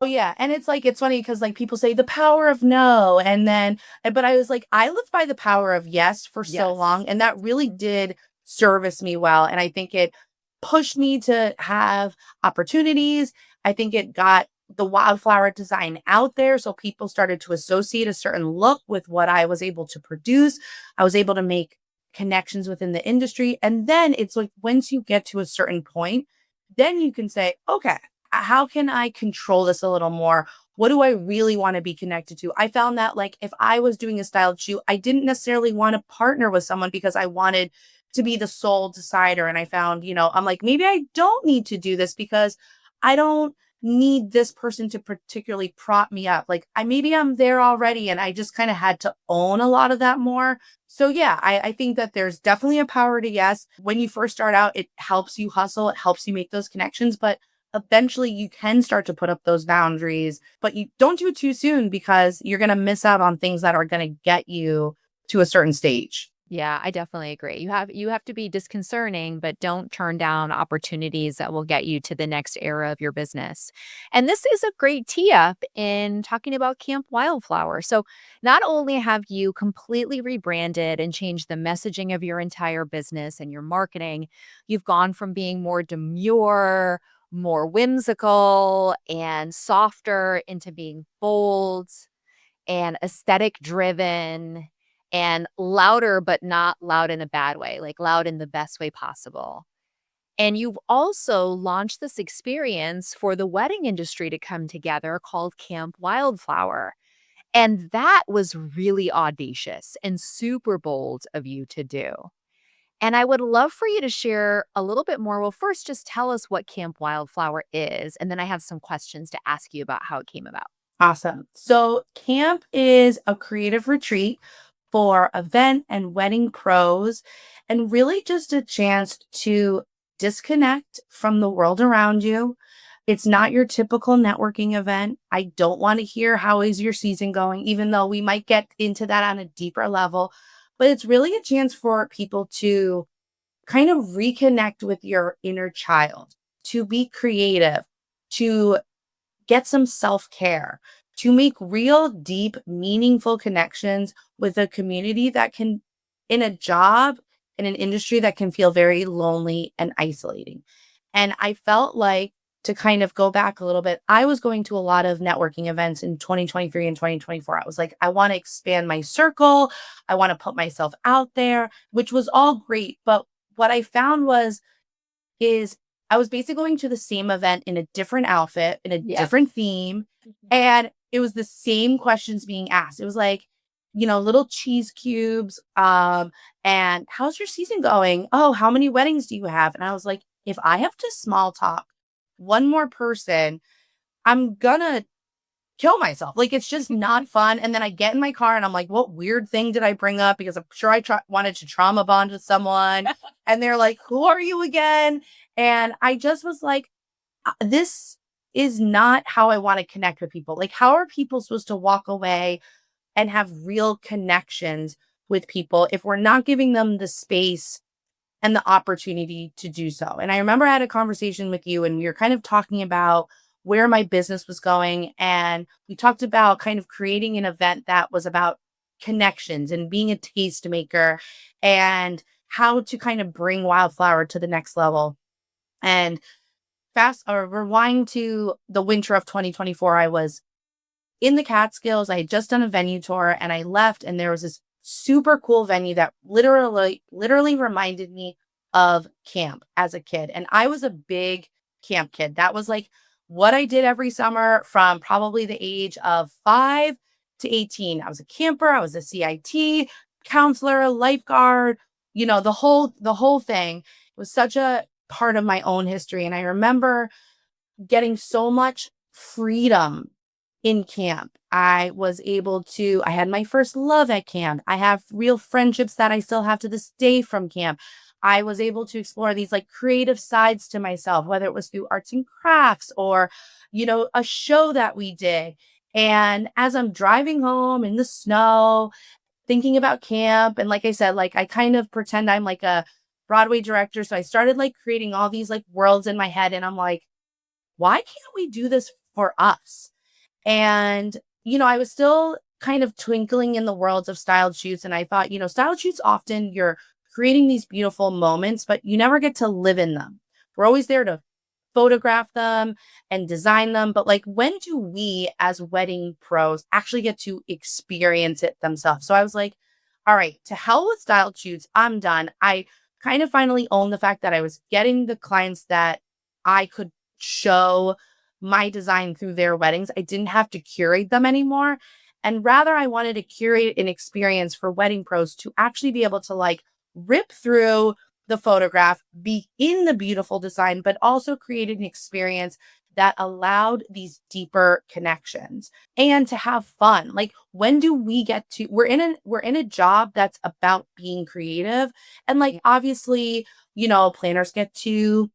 Oh, yeah, and it's like it's funny because like, people say the power of no, and then but I was like, I lived by the power of yes for so Yes. long, and that really did service me well, and I think it pushed me to have opportunities. I think it got the Wildflower design out there, so people started to associate a certain look with what I was able to produce. I was able to make connections within the industry, and then it's like once you get to a certain point, then you can say, "Okay, how can I control this a little more? What do I really want to be connected to?" I found that like if I was doing a styled shoot, I didn't necessarily want to partner with someone because I wanted to be the sole decider. And I found, I'm like, maybe I don't need to do this because I don't need this person to particularly prop me up. Like maybe I'm there already and I just kind of had to own a lot of that more. So yeah, I think that there's definitely a power to yes. When you first start out, it helps you hustle, it helps you make those connections, but eventually you can start to put up those boundaries, but you don't do it too soon because you're going to miss out on things that are going to get you to a certain stage. Yeah, I definitely agree. You have to be disconcerting, but don't turn down opportunities that will get you to the next era of your business. And this is a great tee up in talking about Camp Wildflower. So, not only have you completely rebranded and changed the messaging of your entire business and your marketing, you've gone from being more demure, more whimsical, and softer into being bold and aesthetic driven and louder, but not loud in a bad way, like loud in the best way possible. And you've also launched this experience for the wedding industry to come together called Camp Wildflower. And that was really audacious and super bold of you to do. And I would love for you to share a little bit more. Well, first, just tell us what Camp Wildflower is. And then I have some questions to ask you about how it came about. Awesome. So, camp is a creative retreat for event and wedding pros, and really just a chance to disconnect from the world around you. It's not your typical networking event. I don't want to hear how is your season going, even though we might get into that on a deeper level. But it's really a chance for people to kind of reconnect with your inner child, to be creative, to get some self care, to make real, deep, meaningful connections with a community that can, in a job, in an industry that can feel very lonely and isolating. And I felt like to kind of go back a little bit, I was going to a lot of networking events in 2023 and 2024. I was like, I want to expand my circle. I want to put myself out there, which was all great. But what I found is I was basically going to the same event in a different outfit, in a Yep. different theme, and it was the same questions being asked. It was like, little cheese cubes, and how's your season going? Oh, how many weddings do you have? And I was like, if I have to small talk one more person, I'm gonna kill myself. Like it's just not fun. And then I get in my car and I'm like, what weird thing did I bring up? Because I'm sure wanted to trauma bond with someone. And they're like, who are you again? And I just was like, this is not how I want to connect with people. Like, how are people supposed to walk away and have real connections with people if we're not giving them the space and the opportunity to do so. And I remember I had a conversation with you and we were kind of talking about where my business was going. And we talked about kind of creating an event that was about connections and being a tastemaker and how to kind of bring Wildflower to the next level. And fast or rewind to the winter of 2024, I was in the Catskills. I had just done a venue tour and I left, and there was this super cool venue that literally reminded me of camp as a kid. And I was a big camp kid. That was like what I did every summer from probably the age of 5 to 18. I was a camper, I was a CIT counselor, lifeguard, the whole thing. It was such a part of my own history. And I remember getting so much freedom in camp. I had my first love at camp. I have real friendships that I still have to this day from camp. I was able to explore these like creative sides to myself, whether it was through arts and crafts or, a show that we did. And as I'm driving home in the snow, thinking about camp, and like I said, like I kind of pretend I'm like a Broadway director. So I started like creating all these like worlds in my head. And I'm like, why can't we do this for us? And, I was still kind of twinkling in the worlds of styled shoots. And I thought, styled shoots often you're creating these beautiful moments, but you never get to live in them. We're always there to photograph them and design them. But like, when do we as wedding pros actually get to experience it themselves? So I was like, all right, to hell with styled shoots. I'm done. I kind of finally owned the fact that I was getting the clients that I could show my design through their weddings. I didn't have to curate them anymore. And rather, I wanted to curate an experience for wedding pros to actually be able to like rip through the photograph, be in the beautiful design, but also create an experience that allowed these deeper connections and to have fun. Like, when do we get to we're in a job that's about being creative, and like obviously, planners get to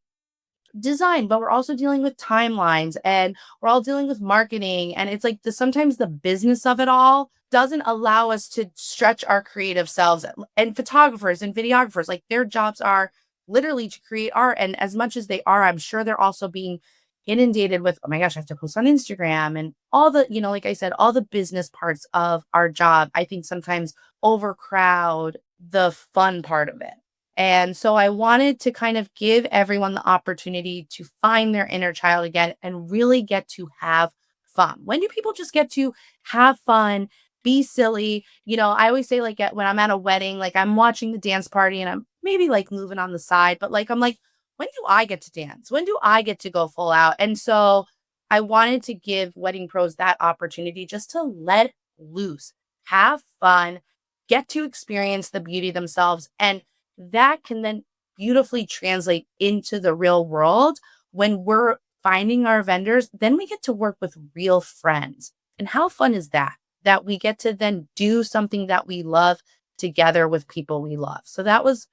design, but we're also dealing with timelines and we're all dealing with marketing. And it's like sometimes the business of it all doesn't allow us to stretch our creative selves. And photographers and videographers, like their jobs are literally to create art. And as much as they are, I'm sure they're also being inundated with, oh my gosh, I have to post on Instagram and all the, like I said, all the business parts of our job, I think sometimes overcrowd the fun part of it. And so I wanted to kind of give everyone the opportunity to find their inner child again and really get to have fun. When do people just get to have fun, be silly? I always say like when I'm at a wedding, like I'm watching the dance party and I'm maybe like moving on the side, but like I'm like, when do I get to dance? When do I get to go full out? And so I wanted to give wedding pros that opportunity just to let loose, have fun, get to experience the beauty themselves. And that can then beautifully translate into the real world when we're finding our vendors. Then we get to work with real friends. And how fun is that? That we get to then do something that we love together with people we love. So that was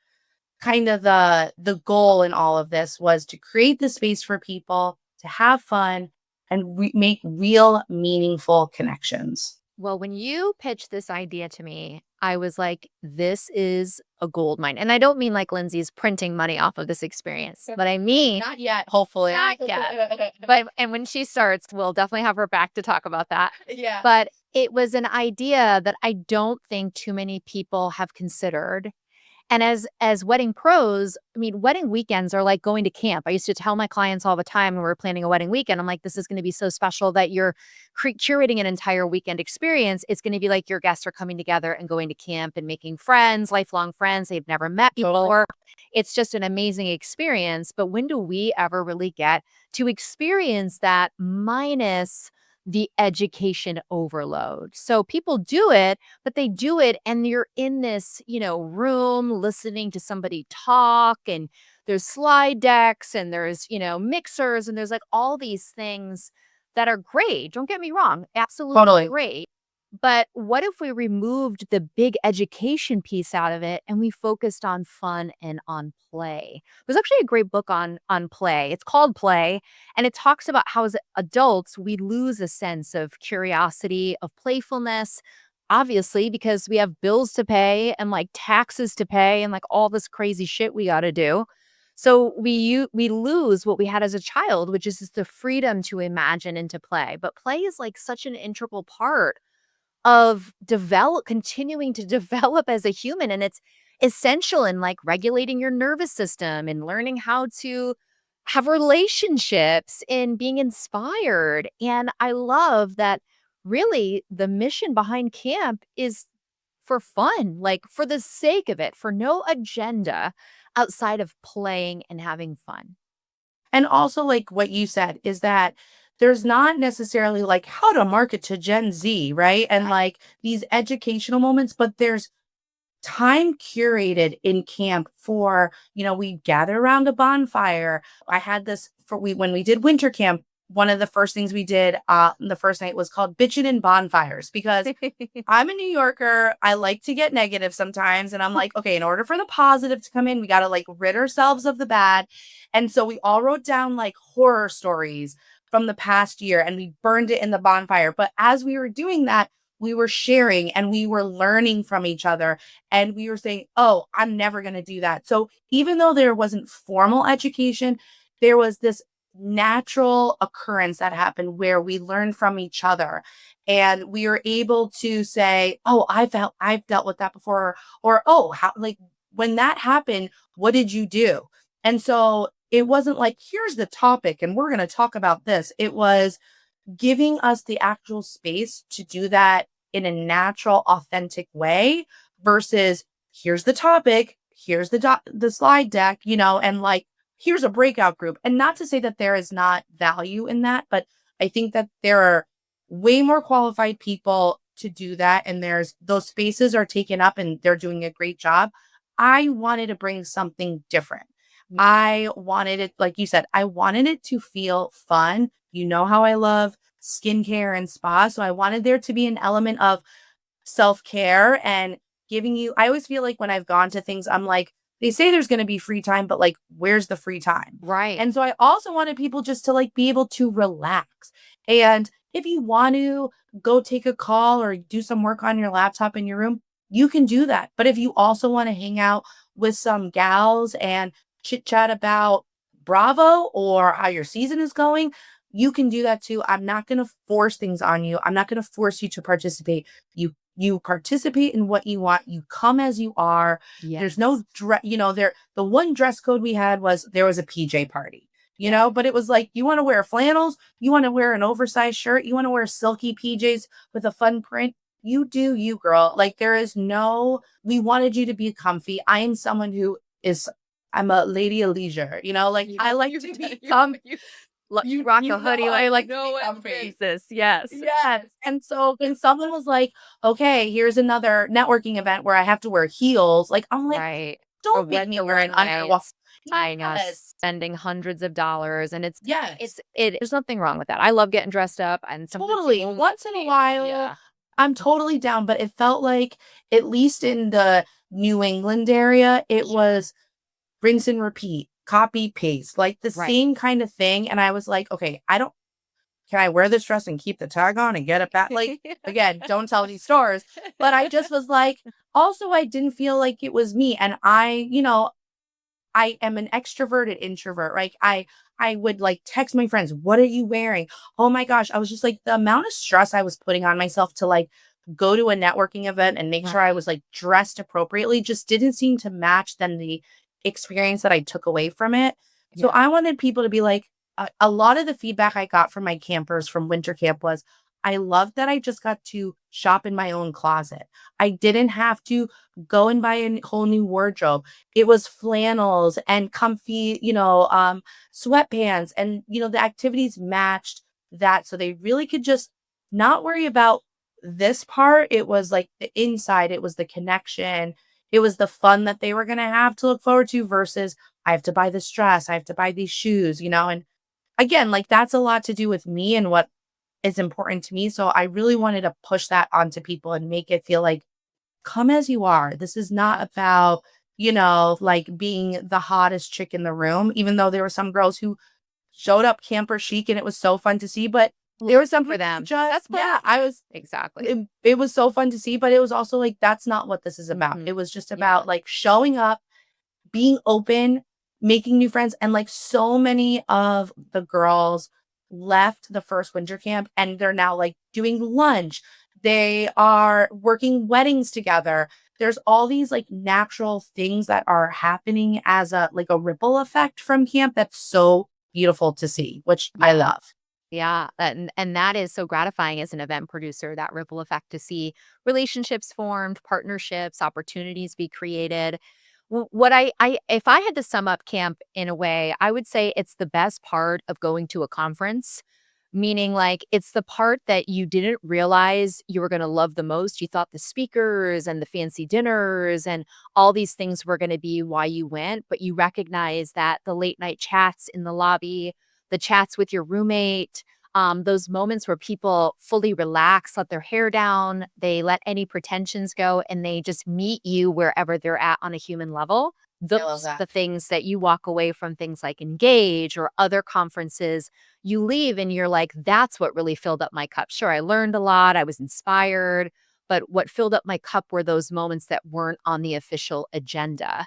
kind of the goal in all of this, was to create the space for people to have fun and make real meaningful connections. Well, when you pitched this idea to me, I was like, this is a gold mine. And I don't mean like Lindsay's printing money off of this experience, but I mean, Not yet, hopefully. not yet. And when she starts, we'll definitely have her back to talk about that. Yeah. But it was an idea that I don't think too many people have considered. And as wedding pros, I mean, wedding weekends are like going to camp. I used to tell my clients all the time when we were planning a wedding weekend, I'm like, this is going to be so special that you're curating an entire weekend experience. It's going to be like your guests are coming together and going to camp and making friends, lifelong friends they've never met before. It's just an amazing experience. But when do we ever really get to experience that minus the education overload? So people do it, but they do it and you're in this, room listening to somebody talk, and there's slide decks and there's, mixers, and there's like all these things that are great. Don't get me wrong, absolutely Totally. great. But what if we removed the big education piece out of it and we focused on fun and on play? There's actually a great book on play. It's called Play, and it talks about how as adults we lose a sense of curiosity, of playfulness, obviously, because we have bills to pay and, like, taxes to pay and, like, all this crazy shit we gotta do. So we lose what we had as a child, which is just the freedom to imagine and to play. But play is, like, such an integral part of continuing to develop as a human, and it's essential in, like, regulating your nervous system and learning how to have relationships and being inspired, and I love that really the mission behind camp is for fun, like, for the sake of it, for no agenda outside of playing and having fun. And also, like what you said, is that there's not necessarily like how to market to Gen Z, right? And Right. like these educational moments, but there's time curated in camp for, we gather around a bonfire. I had this for when we did winter camp. One of the first things we did the first night was called bitchin' and bonfires because I'm a New Yorker. I like to get negative sometimes. And I'm like, okay, in order for the positive to come in, we got to like rid ourselves of the bad. And so we all wrote down like horror stories from the past year and we burned it in the bonfire. But as we were doing that, we were sharing and we were learning from each other. And we were saying, oh, I'm never going to do that. So even though there wasn't formal education, there was this natural occurrence that happened where we learned from each other and we were able to say, oh, I've dealt with that before, or oh, how, like, when that happened, what did you do? And so it wasn't like, here's the topic and we're going to talk about this. It was giving us the actual space to do that in a natural, authentic way versus here's the topic, here's the slide deck, and like here's a breakout group. And not to say that there is not value in that, but I think that there are way more qualified people to do that. And there's those spaces are taken up and they're doing a great job. I wanted to bring something different. I wanted it, like you said, I wanted it to feel fun. You know how I love skincare and spa. So I wanted there to be an element of self-care and giving you, I always feel like when I've gone to things, I'm like, they say there's going to be free time, but like, where's the free time? Right. And so I also wanted people just to like be able to relax. And if you want to go take a call or do some work on your laptop in your room, you can do that. But if you also want to hang out with some gals and chit chat about Bravo or how your season is going, you can do that too. I'm not going to force things on you. I'm not going to force you to participate. You participate in what you want. You come as you are. There's Yes. no dress, the one dress code we had was there was a PJ party, but it was like, you want to wear flannels, you want to wear an oversized shirt, you want to wear silky PJs with a fun print. You do you, girl. Like we wanted you to be comfy. I am someone I'm a lady of leisure, like I like to be comfy. Rock You a know, hoodie I like like to no be one comfy. this. Yes. Yes. And so when someone was like, okay, here's another networking event where I have to wear heels, like, I'm like, Right. Or don't make red me the wear an underwear. runways, tying Yes. us, spending hundreds of dollars, and Yes. there's nothing wrong with that. I love getting dressed up, and sometimes Totally. people Once in a while, yeah. I'm totally down. But it felt like, at least in the New England area, it was rinse and repeat, copy, paste, like the Right. same kind of thing. And I was like, okay, can I wear this dress and keep the tag on and get it back? Like, again, don't tell these stores. But I just was like, also, I didn't feel like it was me. And I am an extroverted introvert. Like I would like text my friends, what are you wearing? Oh my gosh. I was just like the amount of stress I was putting on myself to like go to a networking event and make sure I Right. was like dressed appropriately just didn't seem to match then the experience that I took away from it. So Yeah. I wanted people to be like, a lot of the feedback I got from my campers from winter camp was, I love that I just got to shop in my own closet. I didn't have to go and buy a whole new wardrobe. It was flannels and comfy, sweatpants, and the activities matched that, so they really could just not worry about this part. It was like the inside, it was the connection, it was the fun that they were going to have to look forward to versus I have to buy this dress, I have to buy these shoes, and again, like that's a lot to do with me and what is important to me. So I really wanted to push that onto people and make it feel like, come as you are. This is not about, like being the hottest chick in the room, even though there were some girls who showed up camper chic and it was so fun to see. But There was For something them. just That's yeah, perfect. Exactly. it was so fun to see, but it was also like, that's not what this is about. Mhm. It was just Yeah. about, like, showing up, being open, making new friends, and, like, so many of the girls left the first winter camp, and they're now, like, doing lunch. They are working weddings together. There's all these, like, natural things that are happening as a like, a ripple effect from camp that's so beautiful to see, which I Yeah. love. Yeah, and that is so gratifying as an event producer, that ripple effect to see relationships formed, partnerships, opportunities be created. What I if I had to sum up camp in a way, I would say it's the best part of going to a conference, meaning like it's the part that you didn't realize you were going to love the most. You thought the speakers and the fancy dinners and all these things were going to be why you went, but you recognize that the late night chats in the lobby, the chats with your roommate, those moments where people fully relax, let their hair down, they let any pretensions go, and they just meet you wherever they're at on a human level. I love Those that. the things that you walk away from things like Engage or other conferences, you leave and you're like, that's what really filled up my cup. Sure, I learned a lot, I was inspired, but what filled up my cup were those moments that weren't on the official agenda.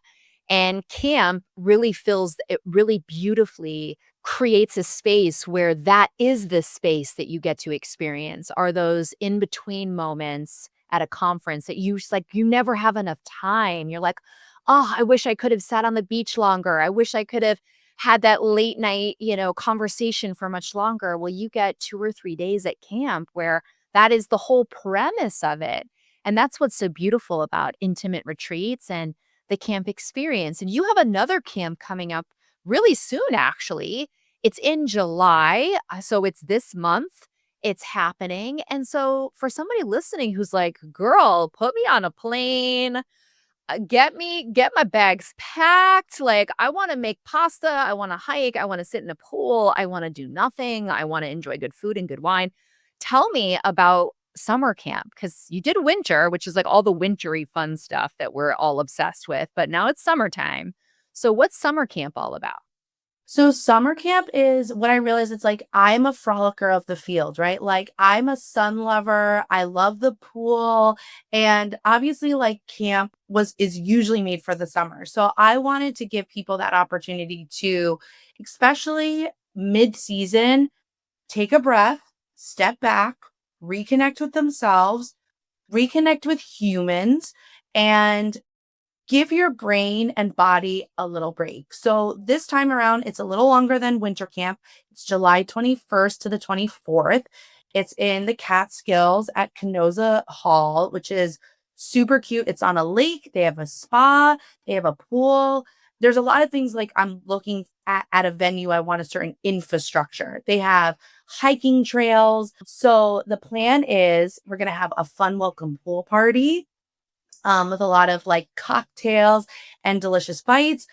And camp really fills it really beautifully, creates a space where that is the space that you get to experience, are those in between moments at a conference that you just like, you never have enough time. You're like, oh, I wish I could have sat on the beach longer. I wish I could have had that late night, conversation for much longer. Well, you get 2 or 3 days at camp where that is the whole premise of it. And that's what's so beautiful about intimate retreats and the camp experience. And you have another camp coming up really soon, actually. It's in July, so it's this month. It's happening. And so for somebody listening who's like, "Girl, put me on a plane, get my bags packed, like, I wanna make pasta, I wanna hike, I wanna sit in a pool, I wanna do nothing, I wanna enjoy good food and good wine." Tell me about summer camp because you did winter, which is, like, all the wintry fun stuff that we're all obsessed with, but now it's summertime. So what's summer camp all about? So summer camp is what I realized, it's like I'm a frolicker of the field, right? Like I'm a sun lover. I love the pool. And obviously like camp was is usually made for the summer. So I wanted to give people that opportunity to, especially mid-season, take a breath, step back, reconnect with themselves, reconnect with humans, and give your brain and body a little break. So this time around, it's a little longer than winter camp. It's July 21st to the 24th. It's in the Catskills at Canosa Hall, which is super cute. It's on a lake. They have a spa, they have a pool. There's a lot of things like I'm looking at a venue. I want a certain infrastructure. They have hiking trails. So the plan is we're going to have a fun welcome pool party with a lot of like cocktails and delicious bites.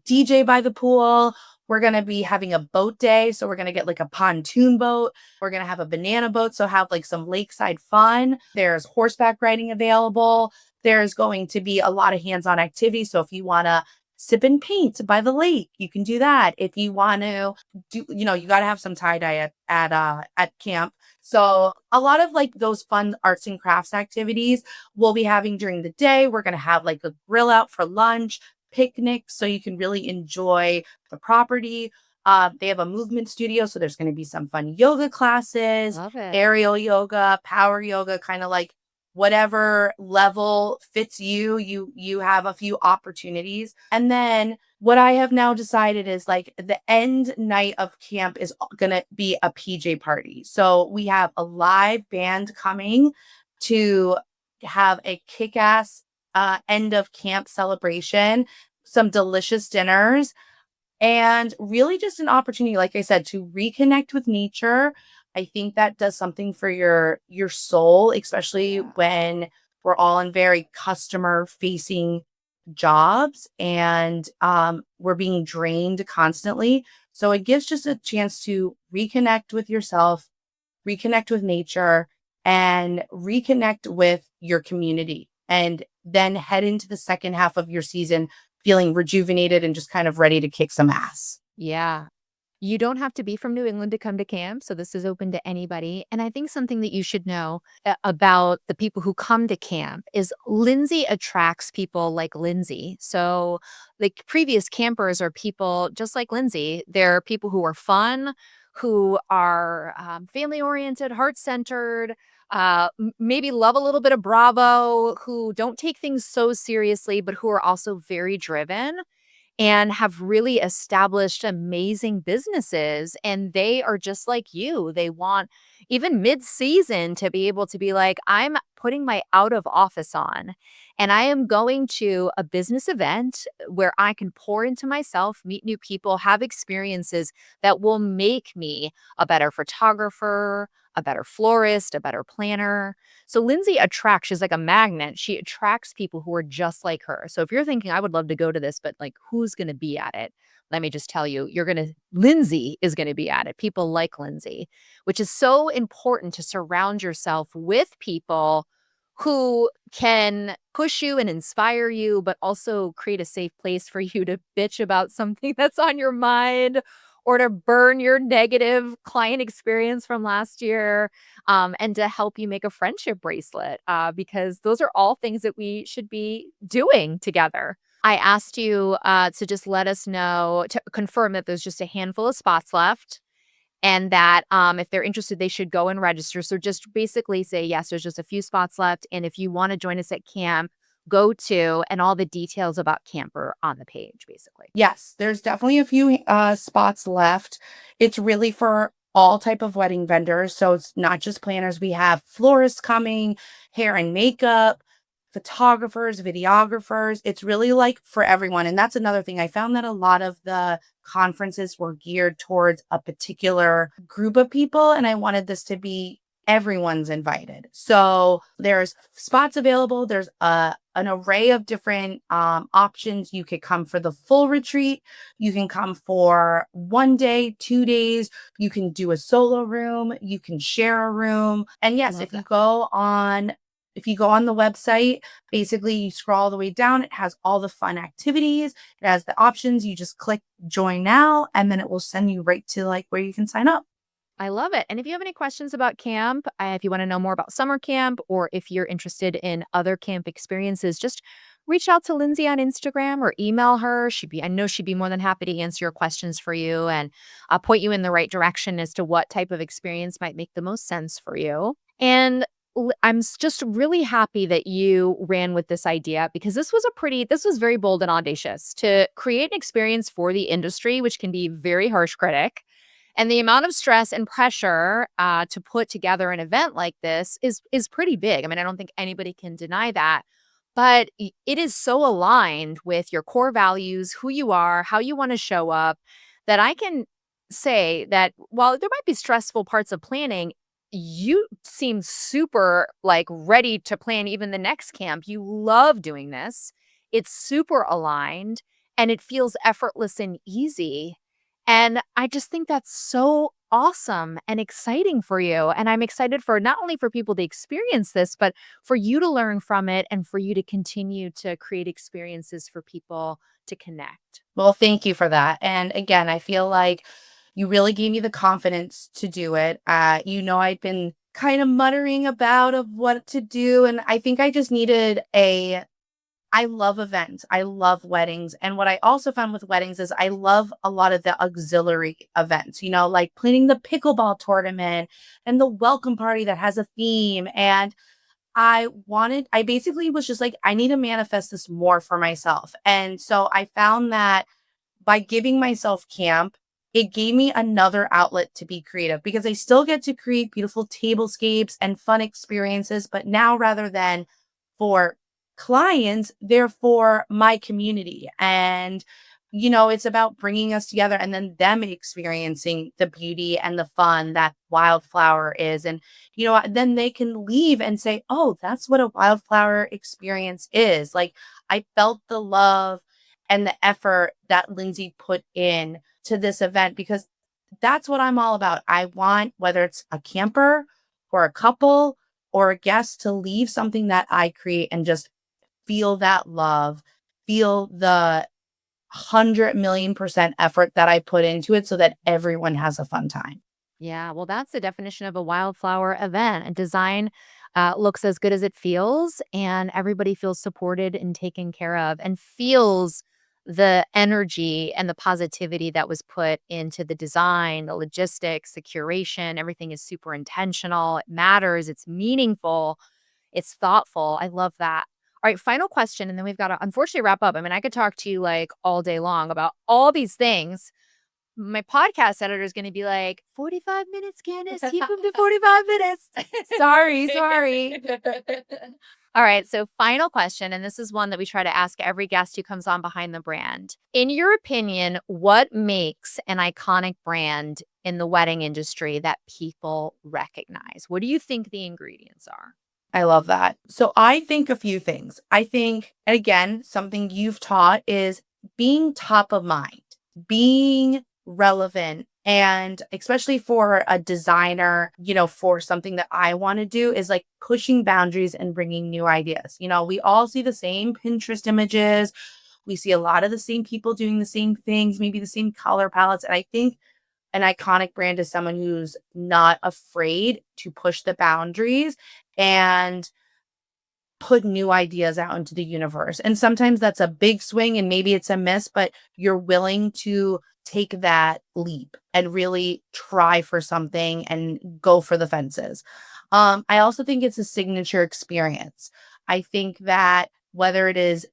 DJ by the pool. We're going to be having a boat day. So we're going to get like a pontoon boat. We're going to have a banana boat. So have like some lakeside fun. There's horseback riding available. There's going to be a lot of hands on activity. So if you want to sip and paint by the lake, you can do that. If you want to do, you got to have some tie dye at camp. So a lot of like those fun arts and crafts activities we'll be having during the day. We're going to have like a grill out for lunch, picnics, so you can really enjoy the property. They have a movement studio, so there's going to be some fun yoga classes, Love it. aerial yoga, power yoga, kind of like whatever level fits you. You have a few opportunities. And then what I have now decided is like the end night of camp is going to be a PJ party. So we have a live band coming to have a kick-ass end of camp celebration, some delicious dinners, and really just an opportunity, like I said, to reconnect with nature. I think that does something for your soul, especially Yeah. when we're all in very customer facing jobs and we're being drained constantly. So it gives just a chance to reconnect with yourself, reconnect with nature, and reconnect with your community. And then head into the second half of your season feeling rejuvenated and just kind of ready to kick some ass. Yeah. You don't have to be from New England to come to camp, so this is open to anybody, and I think something that you should know about the people who come to camp is Lindsay attracts people like Lindsay. So, like, previous campers are people just like Lindsay. They're people who are fun, who are, family-oriented, heart-centered, maybe love a little bit of Bravo, who don't take things so seriously, but who are also very driven and have really established amazing businesses, and they are just like you. They want even mid-season to be able to be like, "I'm putting my out of office on, and I am going to a business event where I can pour into myself, meet new people, have experiences that will make me a better photographer, a better florist, a better planner." So Lindsay attracts, she's like a magnet. She attracts people who are just like her. So if you're thinking, I would love to go to this, but like who's going to be at it? Let me just tell you, Lindsay is going to be at it. People like Lindsay, which is so important to surround yourself with people who can push you and inspire you, but also create a safe place for you to bitch about something that's on your mind or to burn your negative client experience from last year, and to help you make a friendship bracelet, because those are all things that we should be doing together. I asked you to just let us know, to confirm that there's just a handful of spots left and that if they're interested, they should go and register. So just basically say, yes, there's just a few spots left. And if you want to join us at camp, go to, and all the details about camper on the page, basically. Yes, there's definitely a few spots left. It's really for all type of wedding vendors. So it's not just planners. We have florists coming, hair and makeup, photographers, videographers. It's really like for everyone. And that's another thing. I found that a lot of the conferences were geared towards a particular group of people. And I wanted this to be everyone's invited. So there's spots available. There's an array of different options. You could come for the full retreat. You can come for 1 day, 2 days. You can do a solo room. You can share a room. And yes, Love that. if you go on the website, basically you scroll all the way down, it has all the fun activities. It has the options. You just click join now, and then it will send you right to like where you can sign up. I love it. And if you have any questions about camp, if you want to know more about summer camp, or if you're interested in other camp experiences, just reach out to Lindsay on Instagram or email her. I know she'd be more than happy to answer your questions for you and point you in the right direction as to what type of experience might make the most sense for you. And just really happy that you ran with this idea, because this was very bold and audacious to create an experience for the industry, which can be very harsh critic, and the amount of stress and pressure to put together an event like this is pretty big. I mean, I don't think anybody can deny that. But it is so aligned with your core values, who you are, how you want to show up, that I can say that while there might be stressful parts of planning, you seem super like ready to plan even the next camp. You love doing this. It's super aligned and it feels effortless and easy. And I just think that's so awesome and exciting for you. And I'm excited for not only for people to experience this, but for you to learn from it and for you to continue to create experiences for people to connect. Well, thank you for that. And again, I feel like you really gave me the confidence to do it. I'd been kind of muttering about of what to do. And I think I just needed I love events. I love weddings. And what I also found with weddings is I love a lot of the auxiliary events, like planning the pickleball tournament and the welcome party that has a theme. And I basically was just like, I need to manifest this more for myself. And so I found that by giving myself camp, it gave me another outlet to be creative because I still get to create beautiful tablescapes and fun experiences. But now rather than for clients, they're for my community. And, it's about bringing us together and then them experiencing the beauty and the fun that Wildflower is. And, then they can leave and say, oh, that's what a Wildflower experience is. Like, I felt the love and the effort that Lindsay put in to this event because that's what I'm all about. I want, whether it's a camper or a couple or a guest, to leave something that I create and just feel that love, feel the 100,000,000% effort that I put into it so that everyone has a fun time. Yeah, well, that's the definition of a wildflower event. A design looks as good as it feels, and everybody feels supported and taken care of and feels the energy and the positivity that was put into the design, the logistics, the curation. Everything is super intentional. It matters. It's meaningful. It's thoughtful. I love that. All right, final question, and then we've got to unfortunately wrap up. I mean, I could talk to you like all day long about all these things. My podcast editor is gonna be like, 45 minutes, Candice, keep them to 45 minutes. Sorry, sorry. All right, so final question, and this is one that we try to ask every guest who comes on Behind the Brand. In your opinion, what makes an iconic brand in the wedding industry that people recognize? What do you think the ingredients are? I love that. So I think a few things. I think, and again, something you've taught is being top of mind, being relevant. And especially for a designer, for something that I want to do is like pushing boundaries and bringing new ideas. We all see the same Pinterest images. We see a lot of the same people doing the same things, maybe the same color palettes. And I think an iconic brand is someone who's not afraid to push the boundaries and put new ideas out into the universe. And sometimes that's a big swing and maybe it's a miss, but you're willing to take that leap and really try for something and go for the fences. I also think it's a signature experience. I think that whether it is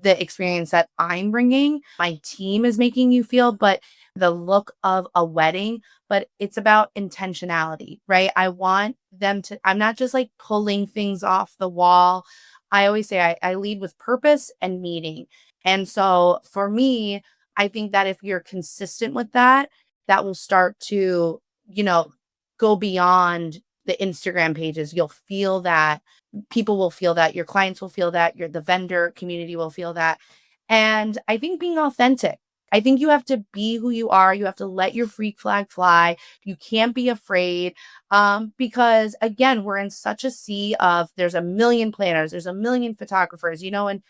the experience that I'm bringing, my team is making you feel, but the look of a wedding, but it's about intentionality, right? I want them to, I'm not just like pulling things off the wall. I always say I lead with purpose and meaning. And so for me, I think that if you're consistent with that, that will start to, you know, go beyond the Instagram pages. You'll feel that people will feel that, your clients will feel that, the vendor community will feel that. And I think being authentic, I think you have to be who you are. You have to let your freak flag fly. You can't be afraid, because again, we're in such a sea of, there's a million planners, there's a million photographers, and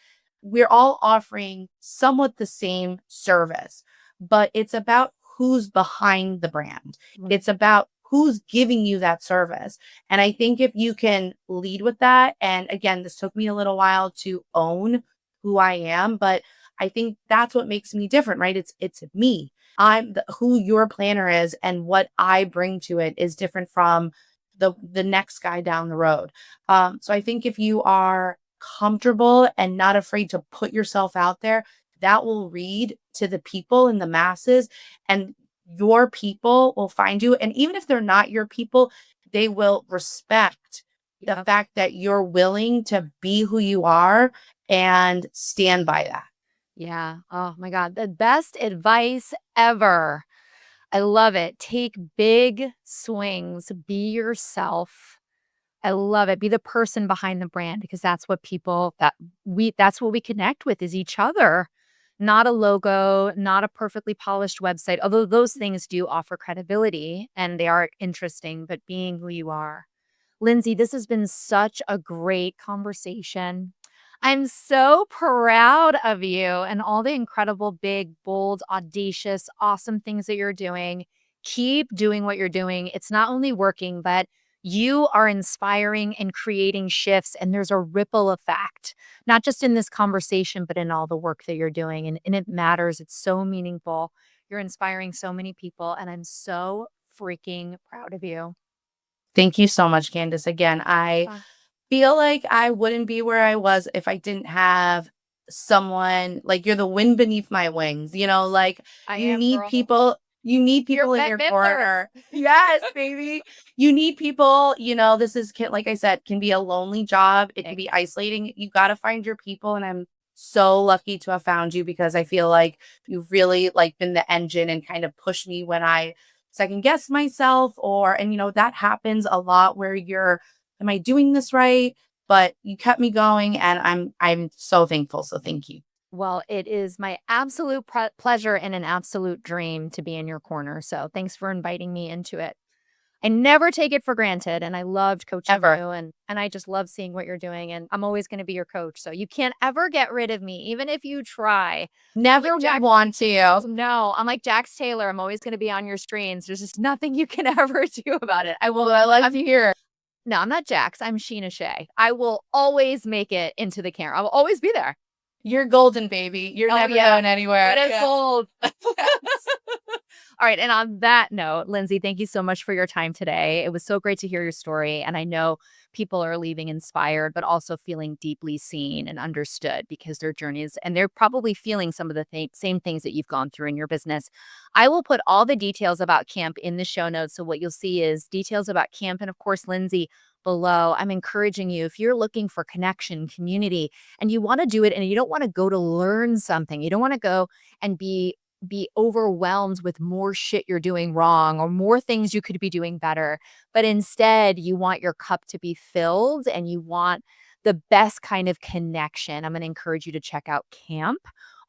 we're all offering somewhat the same service, but it's about who's behind the brand. It's about who's giving you that service. And I think if you can lead with that, and again, this took me a little while to own who I am, but I think that's what makes me different, right? It's me. Who your planner is, and what I bring to it is different from the next guy down the road. So I think if you are comfortable and not afraid to put yourself out there, that will read to the people and the masses, and your people will find you. And even if they're not your people, they will respect the fact that you're willing to be who you are and stand by that. Yeah. Oh my God. The best advice ever. I love it. Take big swings. Be yourself. I love it. Be the person behind the brand, because that's what that's what we connect with, is each other. Not a logo, not a perfectly polished website, although those things do offer credibility and they are interesting, but being who you are. Lindsay, this has been such a great conversation. I'm so proud of you and all the incredible, big, bold, audacious, awesome things that you're doing. Keep doing what you're doing. It's not only working, but you are inspiring and creating shifts. And there's a ripple effect, not just in this conversation, but in all the work that you're doing. And it matters. It's so meaningful. You're inspiring so many people. And I'm so freaking proud of you. Thank you so much, Candice. Again, I Uh, feel like I wouldn't be where I was if I didn't have someone like, you're the wind beneath my wings, like I am, girl. you need You're people in Bette your Midler. corner. Yes, baby. You need people, this like I said, can be a lonely job. It can be isolating. You got to find your people. And I'm so lucky to have found you, because I feel like you've really like been the engine and kind of pushed me when I second guess myself, and that happens a lot where you're, am I doing this right? But you kept me going, and I'm so thankful. So thank you. Well, it is my absolute pleasure and an absolute dream to be in your corner. So thanks for inviting me into it. I never take it for granted, and I loved coaching Ever. you, and I just love seeing what you're doing, and I'm always gonna be your coach, so you can't ever get rid of me, even if you try. Never Jack want to. No, I'm like Jax Taylor, I'm always gonna be on your screens, there's just nothing you can ever do about it. Well, I like to hear it. No, I'm not Jax, I'm Sheena Shea. I will always make it into the camera, I will always be there. You're golden, baby. You're Oh, never yeah. going anywhere. It is Yeah. gold. All right, and on that note, Lindsay, thank you so much for your time today. It was so great to hear your story, and I know people are leaving inspired, but also feeling deeply seen and understood because their journeys and they're probably feeling some of the same things that you've gone through in your business. I will put all the details about camp in the show notes, so what you'll see is details about camp and, of course, Lindsay below. I'm encouraging you, if you're looking for connection, community, and you want to do it and you don't want to go to learn something, you don't want to go and be overwhelmed with more shit you're doing wrong or more things you could be doing better. But instead, you want your cup to be filled and you want the best kind of connection. I'm going to encourage you to check out camp,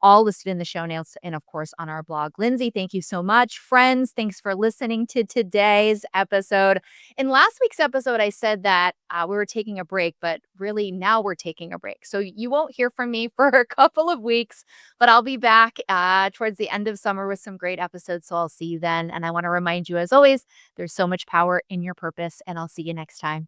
all listed in the show notes and, of course, on our blog. Lindsay, thank you so much. Friends, thanks for listening to today's episode. In last week's episode, I said that we were taking a break, but really now we're taking a break. So you won't hear from me for a couple of weeks, but I'll be back towards the end of summer with some great episodes. So I'll see you then. And I want to remind you, as always, there's so much power in your purpose, and I'll see you next time.